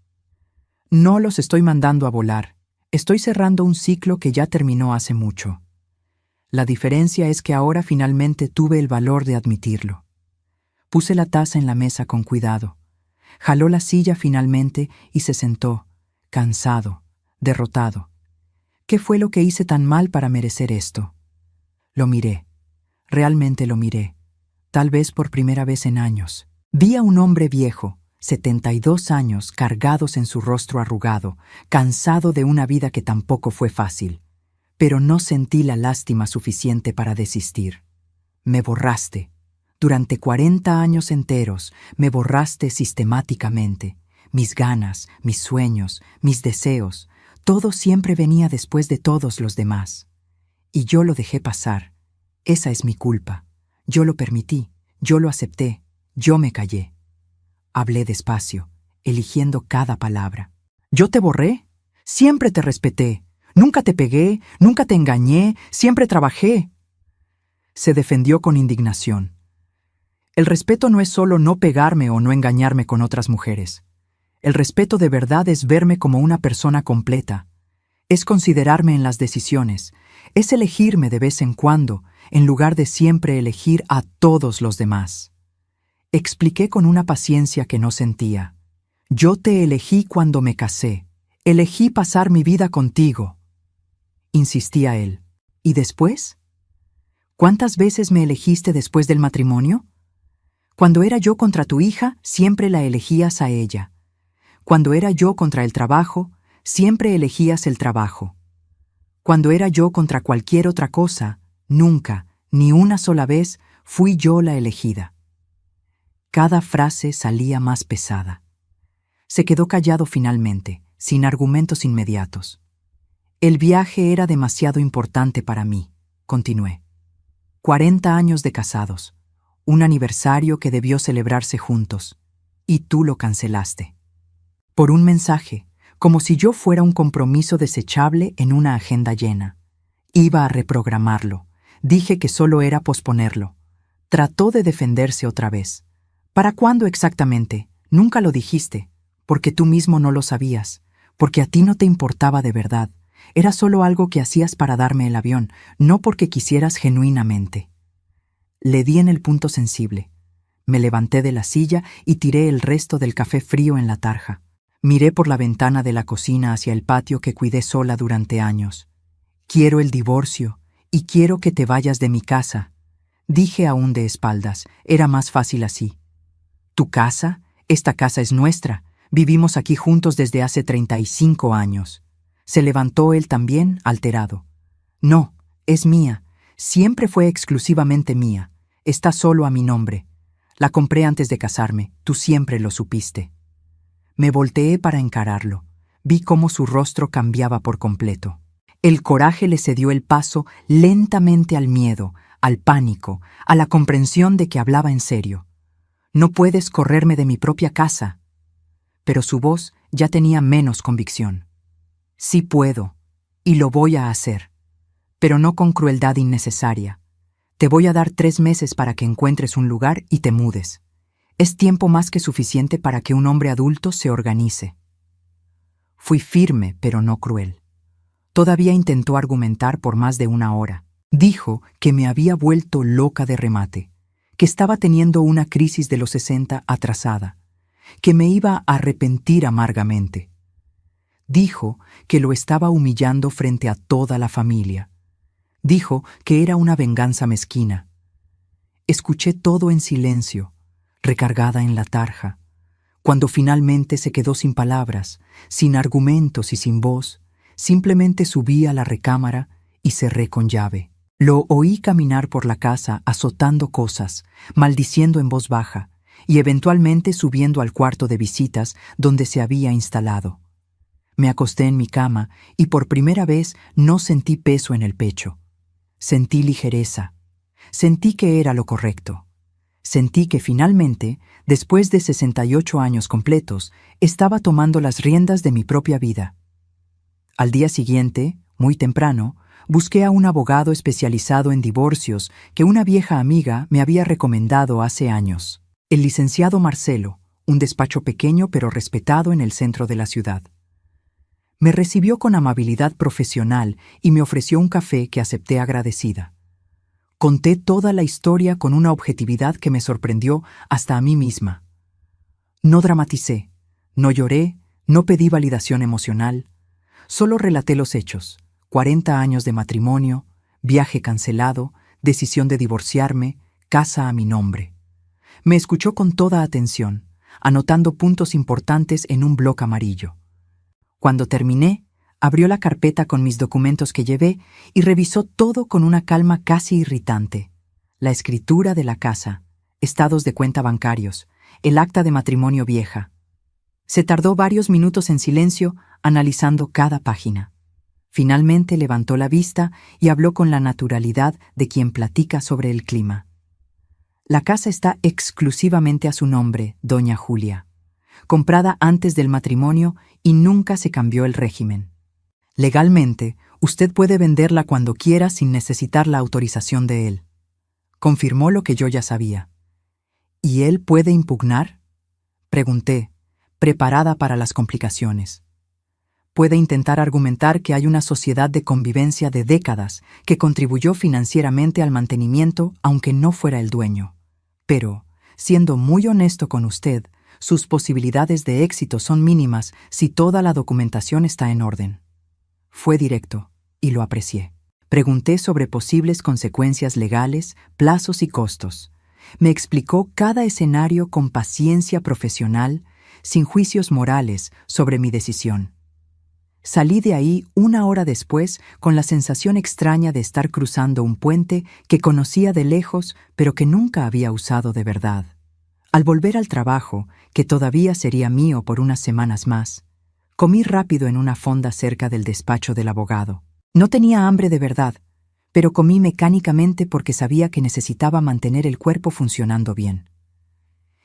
«No los estoy mandando a volar. Estoy cerrando un ciclo que ya terminó hace mucho. La diferencia es que ahora finalmente tuve el valor de admitirlo». Puse la taza en la mesa con cuidado. Jaló la silla finalmente y se sentó, cansado, derrotado. ¿Qué fue lo que hice tan mal para merecer esto? Lo miré. Realmente lo miré. Tal vez por primera vez en años. Vi a un hombre viejo, 72 años, cargados en su rostro arrugado, cansado de una vida que tampoco fue fácil. Pero no sentí la lástima suficiente para desistir. «Me borraste. Durante 40 años enteros me borraste sistemáticamente. mis ganas, mis sueños, mis deseos, todo siempre venía después de todos los demás. Y yo lo dejé pasar. Esa es mi culpa. Yo lo permití, yo lo acepté, yo me callé. Hablé despacio, eligiendo cada palabra. Yo te borré, siempre te respeté, nunca te pegué, nunca te engañé, siempre trabajé. Se defendió con indignación. El respeto no es solo no pegarme o no engañarme con otras mujeres. El respeto de verdad es verme como una persona completa. Es considerarme en las decisiones. Es elegirme de vez en cuando, en lugar de siempre elegir a todos los demás. Expliqué con una paciencia que no sentía. Yo te elegí cuando me casé. Elegí pasar mi vida contigo. Insistía él. ¿Y después? ¿Cuántas veces me elegiste después del matrimonio? Cuando era yo contra tu hija, siempre la elegías a ella. Cuando era yo contra el trabajo, siempre elegías el trabajo. Cuando era yo contra cualquier otra cosa, nunca, ni una sola vez, fui yo la elegida. Cada frase salía más pesada. Se quedó callado finalmente, sin argumentos inmediatos. El viaje era demasiado importante para mí, continué. 40 años de casados, un aniversario que debió celebrarse juntos, y tú lo cancelaste. Por un mensaje, como si yo fuera un compromiso desechable en una agenda llena. Iba a reprogramarlo. Dije que solo era posponerlo. Trató de defenderse otra vez. ¿Para cuándo exactamente? Nunca lo dijiste, porque tú mismo no lo sabías, porque a ti no te importaba de verdad. Era solo algo que hacías para darme el avión, no porque quisieras genuinamente. Le di en el punto sensible. Me levanté de la silla y tiré el resto del café frío en la tarja. Miré por la ventana de la cocina hacia el patio que cuidé sola durante años. Quiero el divorcio y quiero que te vayas de mi casa. Dije aún de espaldas, era más fácil así. ¿Tu casa? Esta casa es nuestra. Vivimos aquí juntos desde hace 35 años. Se levantó él también, alterado. No, es mía. Siempre fue exclusivamente mía. Está solo a mi nombre. La compré antes de casarme. Tú siempre lo supiste. Me volteé para encararlo. Vi cómo su rostro cambiaba por completo. El coraje le cedió el paso lentamente al miedo, al pánico, a la comprensión de que hablaba en serio. No puedes correrme de mi propia casa. Pero su voz ya tenía menos convicción. Sí puedo, y lo voy a hacer, pero no con crueldad innecesaria. Te voy a dar 3 meses para que encuentres un lugar y te mudes. Es tiempo más que suficiente para que un hombre adulto se organice. Fui firme, pero no cruel. Todavía intentó argumentar por más de 1 hora. Dijo que me había vuelto loca de remate, que estaba teniendo una crisis de los 60 atrasada, que me iba a arrepentir amargamente. Dijo que lo estaba humillando frente a toda la familia. Dijo que era una venganza mezquina. Escuché todo en silencio, recargada en la tarja. Cuando finalmente se quedó sin palabras, sin argumentos y sin voz, simplemente subí a la recámara y cerré con llave. Lo oí caminar por la casa azotando cosas, maldiciendo en voz baja, y eventualmente subiendo al cuarto de visitas donde se había instalado. Me acosté en mi cama y por primera vez no sentí peso en el pecho. Sentí ligereza. Sentí que era lo correcto. Sentí que finalmente, después de 68 años completos, estaba tomando las riendas de mi propia vida. Al día siguiente, muy temprano, busqué a un abogado especializado en divorcios que una vieja amiga me había recomendado hace años. El licenciado Marcelo, un despacho pequeño pero respetado en el centro de la ciudad. Me recibió con amabilidad profesional y me ofreció un café que acepté agradecida. Conté toda la historia con una objetividad que me sorprendió hasta a mí misma. No dramaticé, no lloré, no pedí validación emocional. Solo relaté los hechos: 40 años de matrimonio, viaje cancelado, decisión de divorciarme, casa a mi nombre. Me escuchó con toda atención, anotando puntos importantes en un bloc amarillo. Cuando terminé, abrió la carpeta con mis documentos que llevé y revisó todo con una calma casi irritante. La escritura de la casa, estados de cuenta bancarios, el acta de matrimonio vieja. Se tardó varios minutos en silencio, analizando cada página. Finalmente levantó la vista y habló con la naturalidad de quien platica sobre el clima. La casa está exclusivamente a su nombre, doña Julia, comprada antes del matrimonio y nunca se cambió el régimen. Legalmente, usted puede venderla cuando quiera sin necesitar la autorización de él. Confirmó lo que yo ya sabía. ¿Y él puede impugnar? Pregunté, preparada para las complicaciones. Puede intentar argumentar que hay una sociedad de convivencia de décadas que contribuyó financieramente al mantenimiento aunque no fuera el dueño. Pero, siendo muy honesto con usted, sus posibilidades de éxito son mínimas si toda la documentación está en orden. Fue directo, y lo aprecié. Pregunté sobre posibles consecuencias legales, plazos y costos. Me explicó cada escenario con paciencia profesional, sin juicios morales sobre mi decisión. Salí de ahí 1 hora después con la sensación extraña de estar cruzando un puente que conocía de lejos, pero que nunca había usado de verdad. Al volver al trabajo, que todavía sería mío por unas semanas más, comí rápido en una fonda cerca del despacho del abogado. No tenía hambre de verdad, pero comí mecánicamente porque sabía que necesitaba mantener el cuerpo funcionando bien.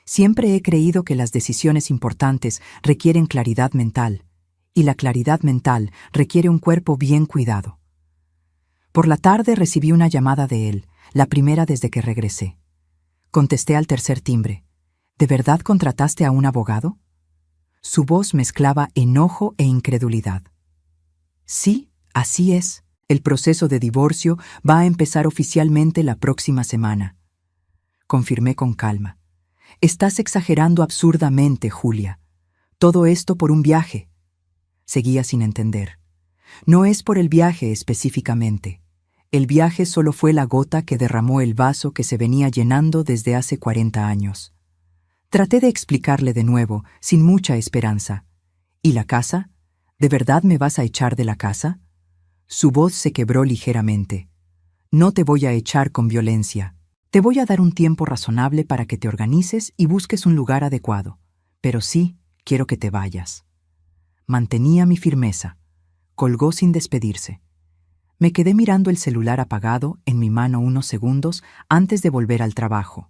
Siempre he creído que las decisiones importantes requieren claridad mental, y la claridad mental requiere un cuerpo bien cuidado. Por la tarde recibí una llamada de él, la primera desde que regresé. Contesté al tercer timbre. ¿De verdad contrataste a un abogado? Su voz mezclaba enojo e incredulidad. Sí, así es. El proceso de divorcio va a empezar oficialmente la próxima semana. Confirmé con calma. Estás exagerando absurdamente, Julia. Todo esto por un viaje. Seguía sin entender. No es por el viaje específicamente. El viaje solo fue la gota que derramó el vaso que se venía llenando desde hace 40 años. Traté de explicarle de nuevo, sin mucha esperanza. ¿Y la casa? ¿De verdad me vas a echar de la casa? Su voz se quebró ligeramente. No te voy a echar con violencia. Te voy a dar un tiempo razonable para que te organices y busques un lugar adecuado. Pero sí, quiero que te vayas. Mantenía mi firmeza. Colgó sin despedirse. Me quedé mirando el celular apagado en mi mano unos segundos antes de volver al trabajo.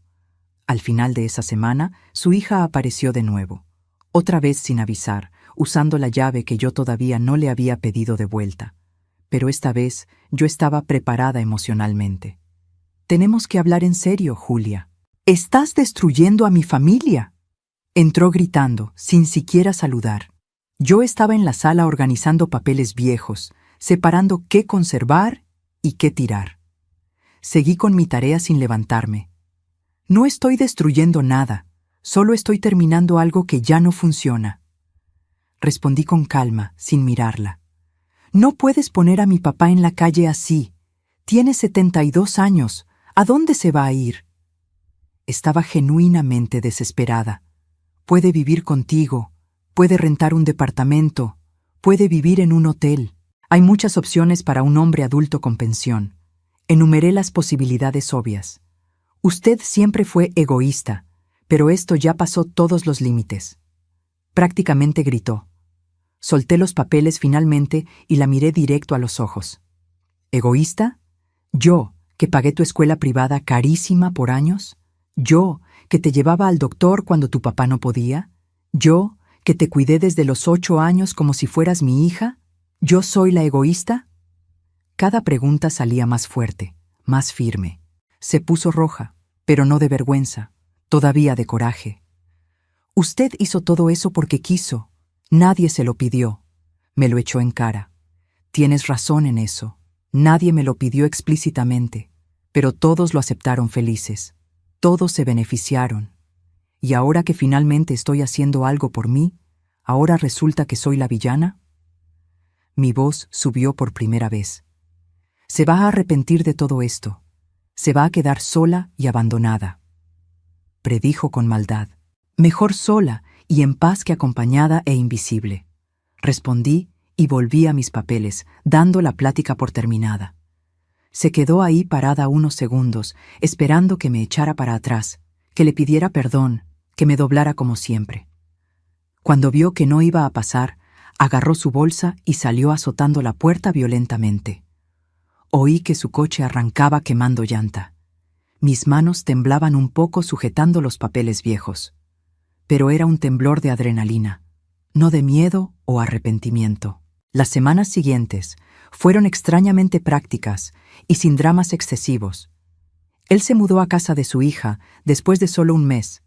Al final de esa semana, su hija apareció de nuevo, otra vez sin avisar, usando la llave que yo todavía no le había pedido de vuelta. Pero esta vez yo estaba preparada emocionalmente. Tenemos que hablar en serio, Julia. ¡Estás destruyendo a mi familia! Entró gritando, sin siquiera saludar. Yo estaba en la sala organizando papeles viejos, separando qué conservar y qué tirar. Seguí con mi tarea sin levantarme. No estoy destruyendo nada, solo estoy terminando algo que ya no funciona. Respondí con calma, sin mirarla. No puedes poner a mi papá en la calle así. Tiene 72 años. ¿A dónde se va a ir? Estaba genuinamente desesperada. Puede vivir contigo, puede rentar un departamento, puede vivir en un hotel. Hay muchas opciones para un hombre adulto con pensión. Enumeré las posibilidades obvias. Usted siempre fue egoísta, pero esto ya pasó todos los límites. Prácticamente gritó. Solté los papeles finalmente y la miré directo a los ojos. ¿Egoísta? ¿Yo, que pagué tu escuela privada carísima por años? ¿Yo, que te llevaba al doctor cuando tu papá no podía? ¿Yo, que te cuidé desde los 8 años como si fueras mi hija? ¿Yo soy la egoísta? Cada pregunta salía más fuerte, más firme. Se puso roja, pero no de vergüenza, todavía de coraje. Usted hizo todo eso porque quiso. Nadie se lo pidió. Me lo echó en cara. Tienes razón en eso. Nadie me lo pidió explícitamente, pero todos lo aceptaron felices. Todos se beneficiaron. Y ahora que finalmente estoy haciendo algo por mí, ¿ahora resulta que soy la villana? Mi voz subió por primera vez. Se va a arrepentir de todo esto. Se va a quedar sola y abandonada. Predijo con maldad. Mejor sola y en paz que acompañada e invisible. Respondí y volví a mis papeles, dando la plática por terminada. Se quedó ahí parada unos segundos, esperando que me echara para atrás, que le pidiera perdón, que me doblara como siempre. Cuando vio que no iba a pasar, agarró su bolsa y salió azotando la puerta violentamente. Oí que su coche arrancaba quemando llanta. Mis manos temblaban un poco sujetando los papeles viejos. Pero era un temblor de adrenalina, no de miedo o arrepentimiento. Las semanas siguientes fueron extrañamente prácticas y sin dramas excesivos. Él se mudó a casa de su hija después de solo un mes,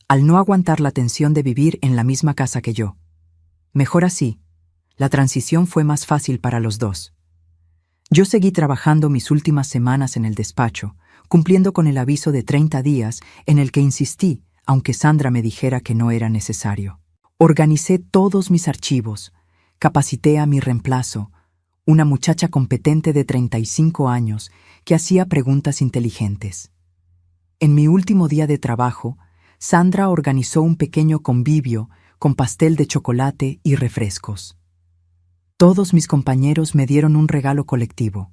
al no aguantar la tensión de vivir en la misma casa que yo. Mejor así, la transición fue más fácil para los dos. Yo seguí trabajando mis últimas semanas en el despacho, cumpliendo con el aviso de 30 días en el que insistí, aunque Sandra me dijera que no era necesario. Organicé todos mis archivos, capacité a mi reemplazo, una muchacha competente de 35 años que hacía preguntas inteligentes. En mi último día de trabajo, Sandra organizó un pequeño convivio con pastel de chocolate y refrescos. Todos mis compañeros me dieron un regalo colectivo,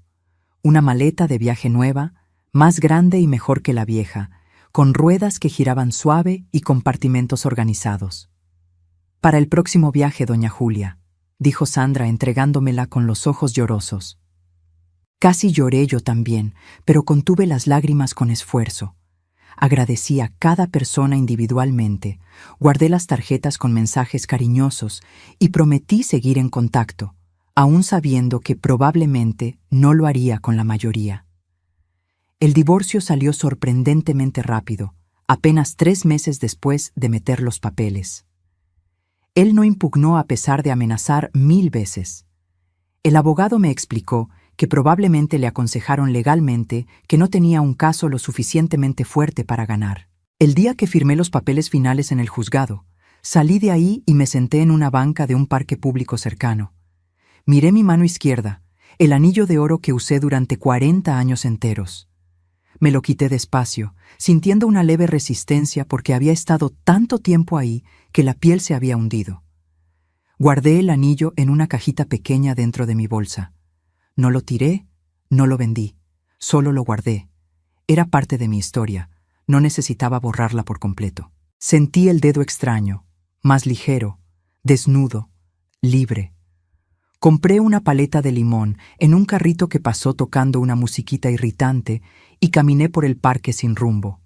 una maleta de viaje nueva, más grande y mejor que la vieja, con ruedas que giraban suave y compartimentos organizados. «Para el próximo viaje, doña Julia», dijo Sandra entregándomela con los ojos llorosos. Casi lloré yo también, pero contuve las lágrimas con esfuerzo. Agradecí a cada persona individualmente, guardé las tarjetas con mensajes cariñosos y prometí seguir en contacto, aún sabiendo que probablemente no lo haría con la mayoría. El divorcio salió sorprendentemente rápido, apenas 3 meses después de meter los papeles. Él no impugnó a pesar de amenazar 1000 veces. El abogado me explicó que probablemente le aconsejaron legalmente que no tenía un caso lo suficientemente fuerte para ganar. El día que firmé los papeles finales en el juzgado, salí de ahí y me senté en una banca de un parque público cercano. Miré mi mano izquierda, el anillo de oro que usé durante 40 años enteros. Me lo quité despacio, sintiendo una leve resistencia porque había estado tanto tiempo ahí que la piel se había hundido. Guardé el anillo en una cajita pequeña dentro de mi bolsa. No lo tiré, no lo vendí, solo lo guardé. Era parte de mi historia, no necesitaba borrarla por completo. Sentí el dedo extraño, más ligero, desnudo, libre. Compré una paleta de limón en un carrito que pasó tocando una musiquita irritante y caminé por el parque sin rumbo.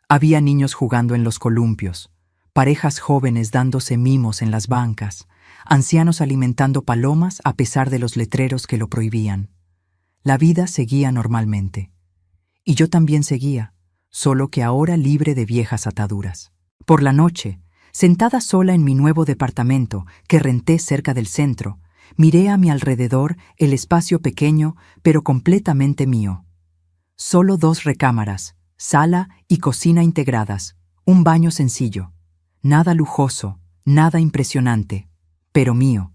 Había niños jugando en los columpios, parejas jóvenes dándose mimos en las bancas, ancianos alimentando palomas a pesar de los letreros que lo prohibían. La vida seguía normalmente. Y yo también seguía, solo que ahora libre de viejas ataduras. Por la noche, sentada sola en mi nuevo departamento que renté cerca del centro, miré a mi alrededor el espacio pequeño, pero completamente mío. Solo 2 recámaras, sala y cocina integradas, un baño sencillo. Nada lujoso, nada impresionante, pero mío.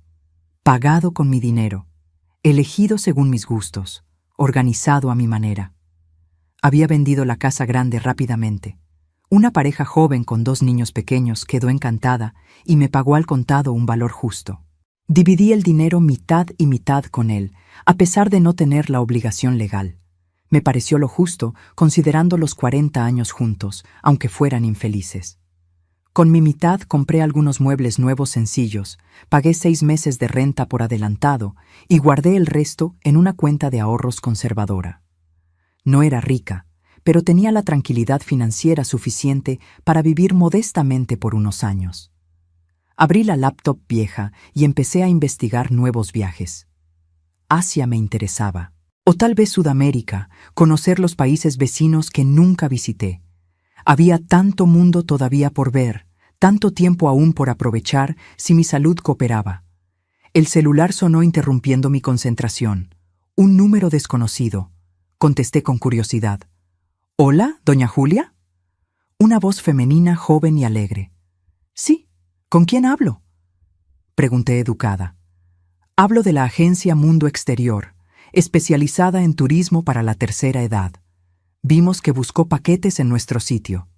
Pagado con mi dinero, elegido según mis gustos, organizado a mi manera. Había vendido la casa grande rápidamente. Una pareja joven con 2 niños pequeños quedó encantada y me pagó al contado un valor justo. Dividí el dinero mitad y mitad con él, a pesar de no tener la obligación legal. Me pareció lo justo, considerando los 40 años juntos, aunque fueran infelices. Con mi mitad compré algunos muebles nuevos sencillos, pagué 6 meses de renta por adelantado y guardé el resto en una cuenta de ahorros conservadora. No era rica, pero tenía la tranquilidad financiera suficiente para vivir modestamente por unos años. Abrí la laptop vieja y empecé a investigar nuevos viajes. Asia me interesaba, o tal vez Sudamérica, conocer los países vecinos que nunca visité. Había tanto mundo todavía por ver, tanto tiempo aún por aprovechar si mi salud cooperaba. El celular sonó interrumpiendo mi concentración. Un número desconocido. Contesté con curiosidad. «¿Hola, doña Julia?» Una voz femenina, joven y alegre. «Sí. ¿Con quién hablo?», pregunté educada. «Hablo de la agencia Mundo Exterior, especializada en turismo para la tercera edad. Vimos que buscó paquetes en nuestro sitio»,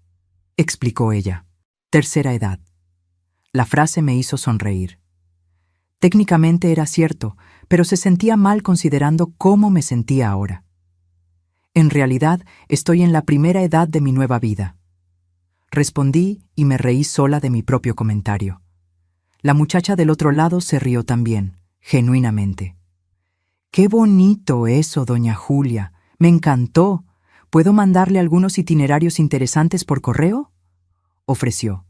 explicó ella. Tercera edad. La frase me hizo sonreír. Técnicamente era cierto, pero se sentía mal considerando cómo me sentía ahora. En realidad, estoy en la primera edad de mi nueva vida. Respondí y me reí sola de mi propio comentario. La muchacha del otro lado se rió también, genuinamente. «¡Qué bonito eso, doña Julia! Me encantó. ¿Puedo mandarle algunos itinerarios interesantes por correo?», ofreció.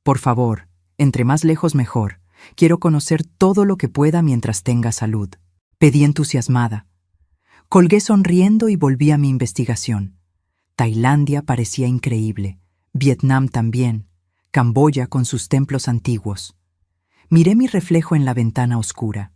«Por favor, entre más lejos mejor. Quiero conocer todo lo que pueda mientras tenga salud», pedí entusiasmada. Colgué sonriendo y volví a mi investigación. Tailandia parecía increíble, Vietnam también, Camboya con sus templos antiguos. Miré mi reflejo en la ventana oscura.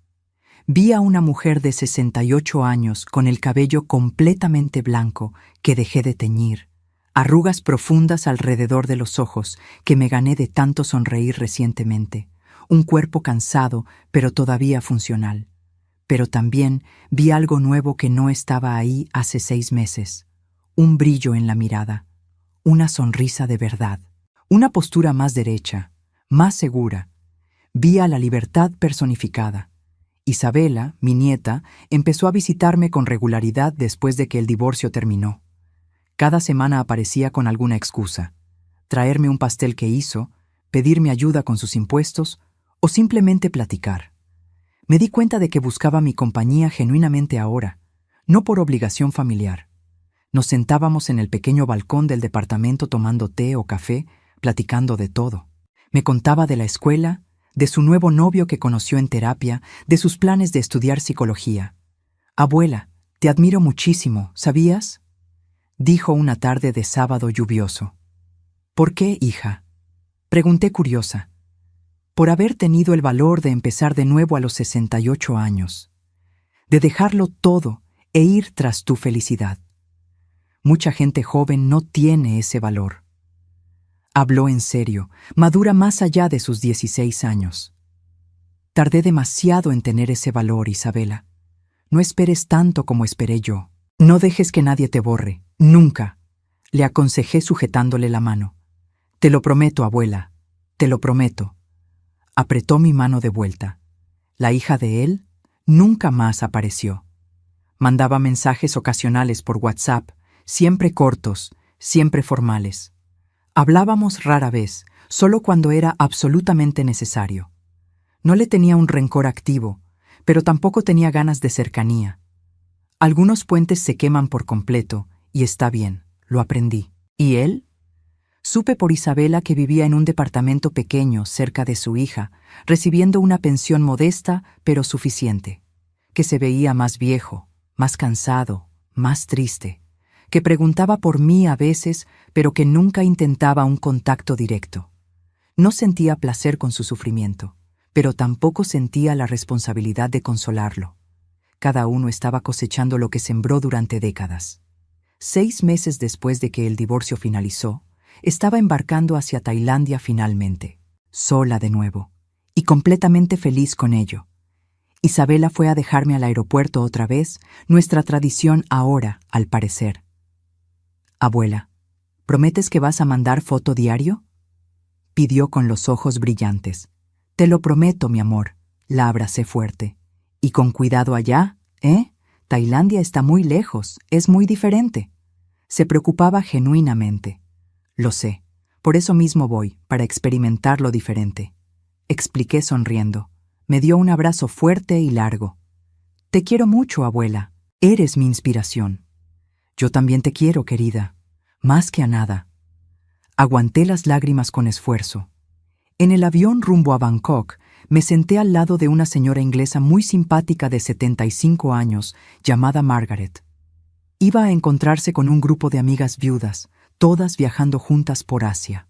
Vi a una mujer de 68 años con el cabello completamente blanco que dejé de teñir, arrugas profundas alrededor de los ojos que me gané de tanto sonreír recientemente, un cuerpo cansado pero todavía funcional. Pero también vi algo nuevo que no estaba ahí hace 6 meses, un brillo en la mirada, una sonrisa de verdad, una postura más derecha, más segura. Vi a la libertad personificada. Isabela, mi nieta, empezó a visitarme con regularidad después de que el divorcio terminó. Cada semana aparecía con alguna excusa: traerme un pastel que hizo, pedirme ayuda con sus impuestos o simplemente platicar. Me di cuenta de que buscaba mi compañía genuinamente ahora, no por obligación familiar. Nos sentábamos en el pequeño balcón del departamento tomando té o café, platicando de todo. Me contaba de la escuela, de su nuevo novio que conoció en terapia, de sus planes de estudiar psicología. «Abuela, te admiro muchísimo, ¿sabías?», dijo una tarde de sábado lluvioso. «¿Por qué, hija?», pregunté curiosa. «Por haber tenido el valor de empezar de nuevo a los 68 años, de dejarlo todo e ir tras tu felicidad. Mucha gente joven no tiene ese valor». Habló en serio, madura más allá de sus 16 años. «Tardé demasiado en tener ese valor, Isabela. No esperes tanto como esperé yo. No dejes que nadie te borre, nunca», le aconsejé sujetándole la mano. «Te lo prometo, abuela, te lo prometo». Apretó mi mano de vuelta. La hija de él nunca más apareció. Mandaba mensajes ocasionales por WhatsApp, siempre cortos, siempre formales. Hablábamos rara vez, solo cuando era absolutamente necesario. No le tenía un rencor activo, pero tampoco tenía ganas de cercanía. Algunos puentes se queman por completo, y está bien, lo aprendí. ¿Y él? Supe por Isabela que vivía en un departamento pequeño cerca de su hija, recibiendo una pensión modesta pero suficiente, que se veía más viejo, más cansado, más triste, que preguntaba por mí a veces, pero que nunca intentaba un contacto directo. No sentía placer con su sufrimiento, pero tampoco sentía la responsabilidad de consolarlo. Cada uno estaba cosechando lo que sembró durante décadas. 6 meses después de que el divorcio finalizó, estaba embarcando hacia Tailandia finalmente, sola de nuevo, y completamente feliz con ello. Isabela fue a dejarme al aeropuerto otra vez, nuestra tradición ahora, al parecer. «Abuela, ¿prometes que vas a mandar foto diario?», pidió con los ojos brillantes. «Te lo prometo, mi amor», la abracé fuerte. «Y con cuidado allá, ¿eh? Tailandia está muy lejos, es muy diferente». Se preocupaba genuinamente. «Lo sé, por eso mismo voy, para experimentar lo diferente», expliqué sonriendo. Me dio un abrazo fuerte y largo. «Te quiero mucho, abuela. Eres mi inspiración». «Yo también te quiero, querida. Más que a nada». Aguanté las lágrimas con esfuerzo. En el avión rumbo a Bangkok, me senté al lado de una señora inglesa muy simpática de 75 años, llamada Margaret. Iba a encontrarse con un grupo de amigas viudas, todas viajando juntas por Asia.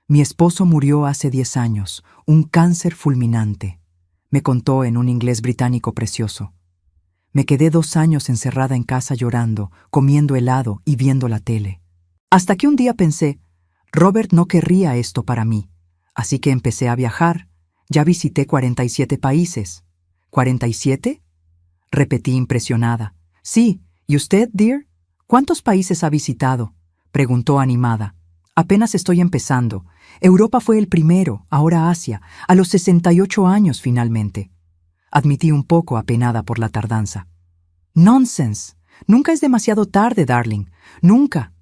«Mi esposo murió hace 10 años, un cáncer fulminante», me contó en un inglés británico precioso. «Me quedé 2 años encerrada en casa llorando, comiendo helado y viendo la tele. Hasta que un día pensé, Robert no querría esto para mí, así que empecé a viajar. Ya visité 47 países». «¿47?», repetí impresionada. «Sí, ¿y usted, dear? ¿Cuántos países ha visitado?», preguntó animada. «Apenas estoy empezando. Europa fue el primero, ahora Asia, a los 68 años finalmente», admití un poco apenada por la tardanza. «Nonsense. Nunca es demasiado tarde, darling. Nunca».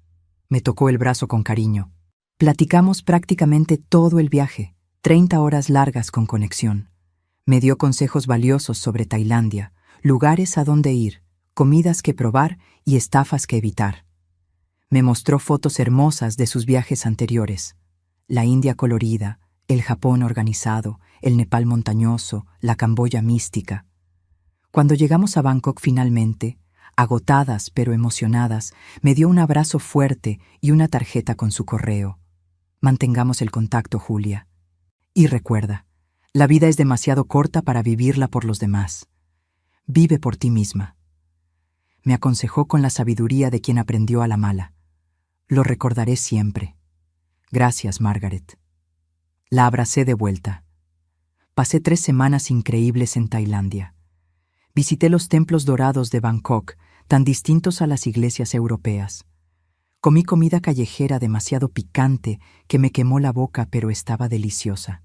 Me tocó el brazo con cariño. Platicamos prácticamente todo el viaje. 30 horas largas con conexión. Me dio consejos valiosos sobre Tailandia, lugares a donde ir, comidas que probar y estafas que evitar. Me mostró fotos hermosas de sus viajes anteriores. La India colorida, el Japón organizado, el Nepal montañoso, la Camboya mística. Cuando llegamos a Bangkok finalmente, agotadas pero emocionadas, me dio un abrazo fuerte y una tarjeta con su correo. Mantengamos el contacto, Julia. Y recuerda, la vida es demasiado corta para vivirla por los demás. Vive por ti misma. Me aconsejó con la sabiduría de quien aprendió a la mala. Lo recordaré siempre. Gracias, Margaret. La abracé de vuelta. Pasé 3 semanas increíbles en Tailandia. Visité los templos dorados de Bangkok, tan distintos a las iglesias europeas. Comí comida callejera demasiado picante que me quemó la boca, pero estaba deliciosa.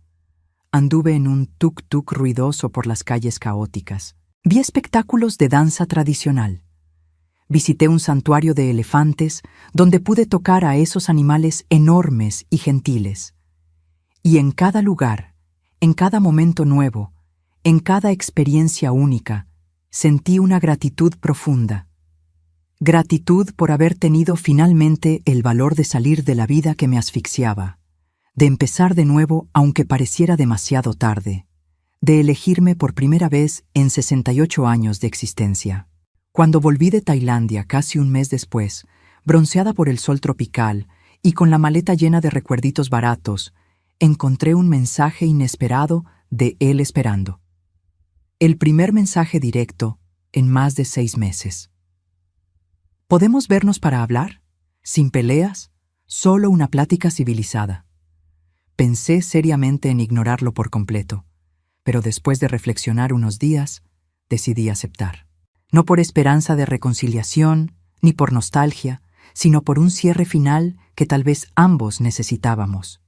Anduve en un tuk-tuk ruidoso por las calles caóticas. Vi espectáculos de danza tradicional. Visité un santuario de elefantes donde pude tocar a esos animales enormes y gentiles. Y en cada lugar, en cada momento nuevo, en cada experiencia única, sentí una gratitud profunda. Gratitud por haber tenido finalmente el valor de salir de la vida que me asfixiaba, de empezar de nuevo aunque pareciera demasiado tarde, de elegirme por primera vez en 68 años de existencia. Cuando volví de Tailandia casi un mes después, bronceada por el sol tropical y con la maleta llena de recuerditos baratos, encontré un mensaje inesperado de él esperando. El primer mensaje directo en más de 6 meses. ¿Podemos vernos para hablar? Sin peleas, solo una plática civilizada. Pensé seriamente en ignorarlo por completo, pero después de reflexionar unos días, decidí aceptar. No por esperanza de reconciliación, ni por nostalgia, sino por un cierre final que tal vez ambos necesitábamos.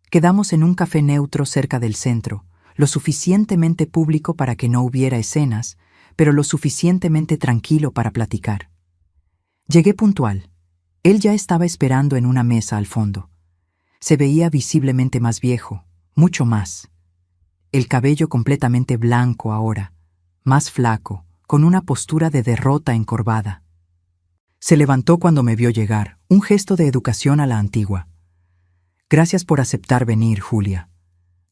Quedamos en un café neutro cerca del centro, lo suficientemente público para que no hubiera escenas, pero lo suficientemente tranquilo para platicar. Llegué puntual. Él ya estaba esperando en una mesa al fondo. Se veía visiblemente más viejo, mucho más. El cabello completamente blanco ahora, más flaco, con una postura de derrota encorvada. Se levantó cuando me vio llegar, un gesto de educación a la antigua. «Gracias por aceptar venir, Julia»,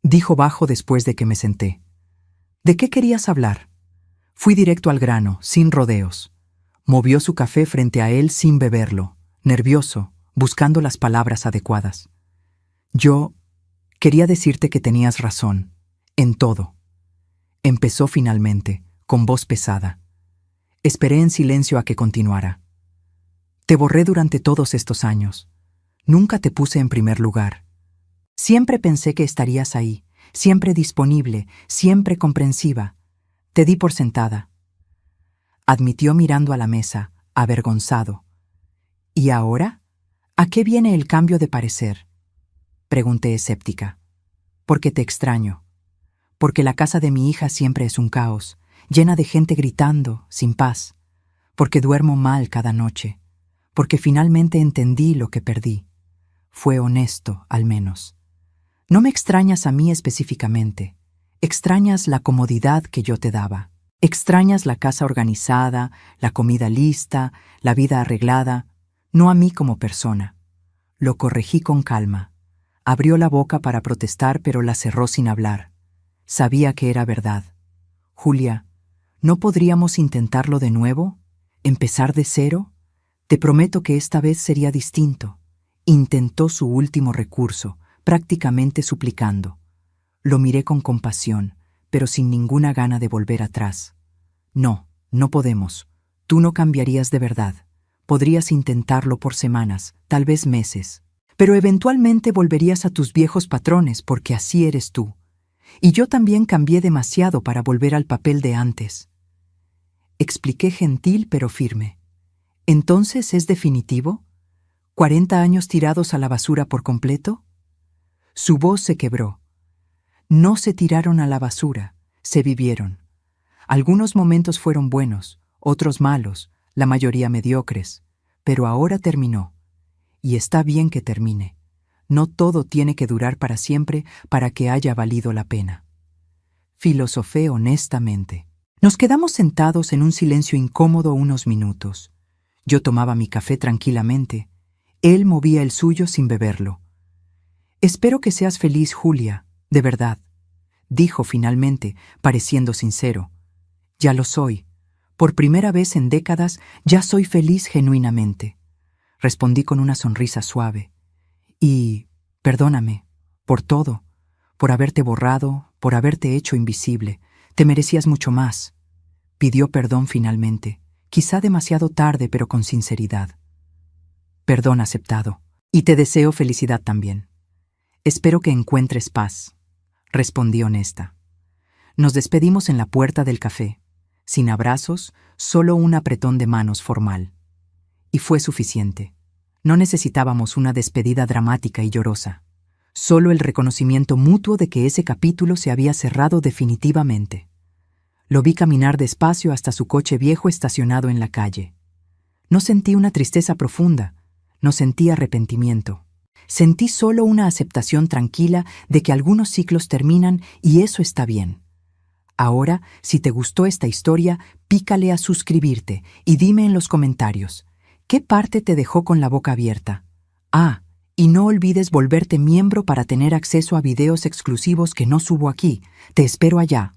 dijo bajo después de que me senté. «¿De qué querías hablar?» Fui directo al grano, sin rodeos. Movió su café frente a él sin beberlo, nervioso, buscando las palabras adecuadas. «Yo quería decirte que tenías razón, en todo». Empezó finalmente, con voz pesada. Esperé en silencio a que continuara. «Te borré durante todos estos años. Nunca te puse en primer lugar. Siempre pensé que estarías ahí, siempre disponible, siempre comprensiva. Te di por sentada», admitió mirando a la mesa, avergonzado. «¿Y ahora? ¿A qué viene el cambio de parecer?», pregunté escéptica. «Porque te extraño. Porque la casa de mi hija siempre es un caos, llena de gente gritando, sin paz. Porque duermo mal cada noche. Porque finalmente entendí lo que perdí. Fue honesto, al menos. No me extrañas a mí específicamente. Extrañas la comodidad que yo te daba. Extrañas la casa organizada, la comida lista, la vida arreglada. No a mí como persona». Lo corregí con calma. Abrió la boca para protestar, pero la cerró sin hablar. Sabía que era verdad. «Julia, ¿no podríamos intentarlo de nuevo? ¿Empezar de cero? Te prometo que esta vez sería distinto». Intentó su último recurso, prácticamente suplicando. Lo miré con compasión, pero sin ninguna gana de volver atrás. «No, no podemos. Tú no cambiarías de verdad. Podrías intentarlo por semanas, tal vez meses. Pero eventualmente volverías a tus viejos patrones porque así eres tú. Y yo también cambié demasiado para volver al papel de antes». Expliqué gentil pero firme. «¿Entonces es definitivo? ¿40 años tirados a la basura por completo?» Su voz se quebró. «No se tiraron a la basura, se vivieron. Algunos momentos fueron buenos, otros malos, la mayoría mediocres, pero ahora terminó. Y está bien que termine. No todo tiene que durar para siempre para que haya valido la pena. Filosofé honestamente. Nos quedamos sentados en un silencio incómodo unos minutos. Yo tomaba mi café tranquilamente. Él movía el suyo sin beberlo. «Espero que seas feliz, Julia, de verdad», dijo finalmente, pareciendo sincero. «Ya lo soy. Por primera vez en décadas ya soy feliz genuinamente», respondí con una sonrisa suave. «Y perdóname, por todo, por haberte borrado, por haberte hecho invisible. Te merecías mucho más». Pidió perdón finalmente, quizá demasiado tarde, pero con sinceridad. «Perdón aceptado. Y te deseo felicidad también. Espero que encuentres paz», respondí honesta. Nos despedimos en la puerta del café, sin abrazos, solo un apretón de manos formal. Y fue suficiente. No necesitábamos una despedida dramática y llorosa, solo el reconocimiento mutuo de que ese capítulo se había cerrado definitivamente. Lo vi caminar despacio hasta su coche viejo estacionado en la calle. No sentí una tristeza profunda, no sentí arrepentimiento. Sentí solo una aceptación tranquila de que algunos ciclos terminan y eso está bien. Ahora, si te gustó esta historia, pícale a suscribirte y dime en los comentarios, ¿qué parte te dejó con la boca abierta? Y no olvides volverte miembro para tener acceso a videos exclusivos que no subo aquí. Te espero allá.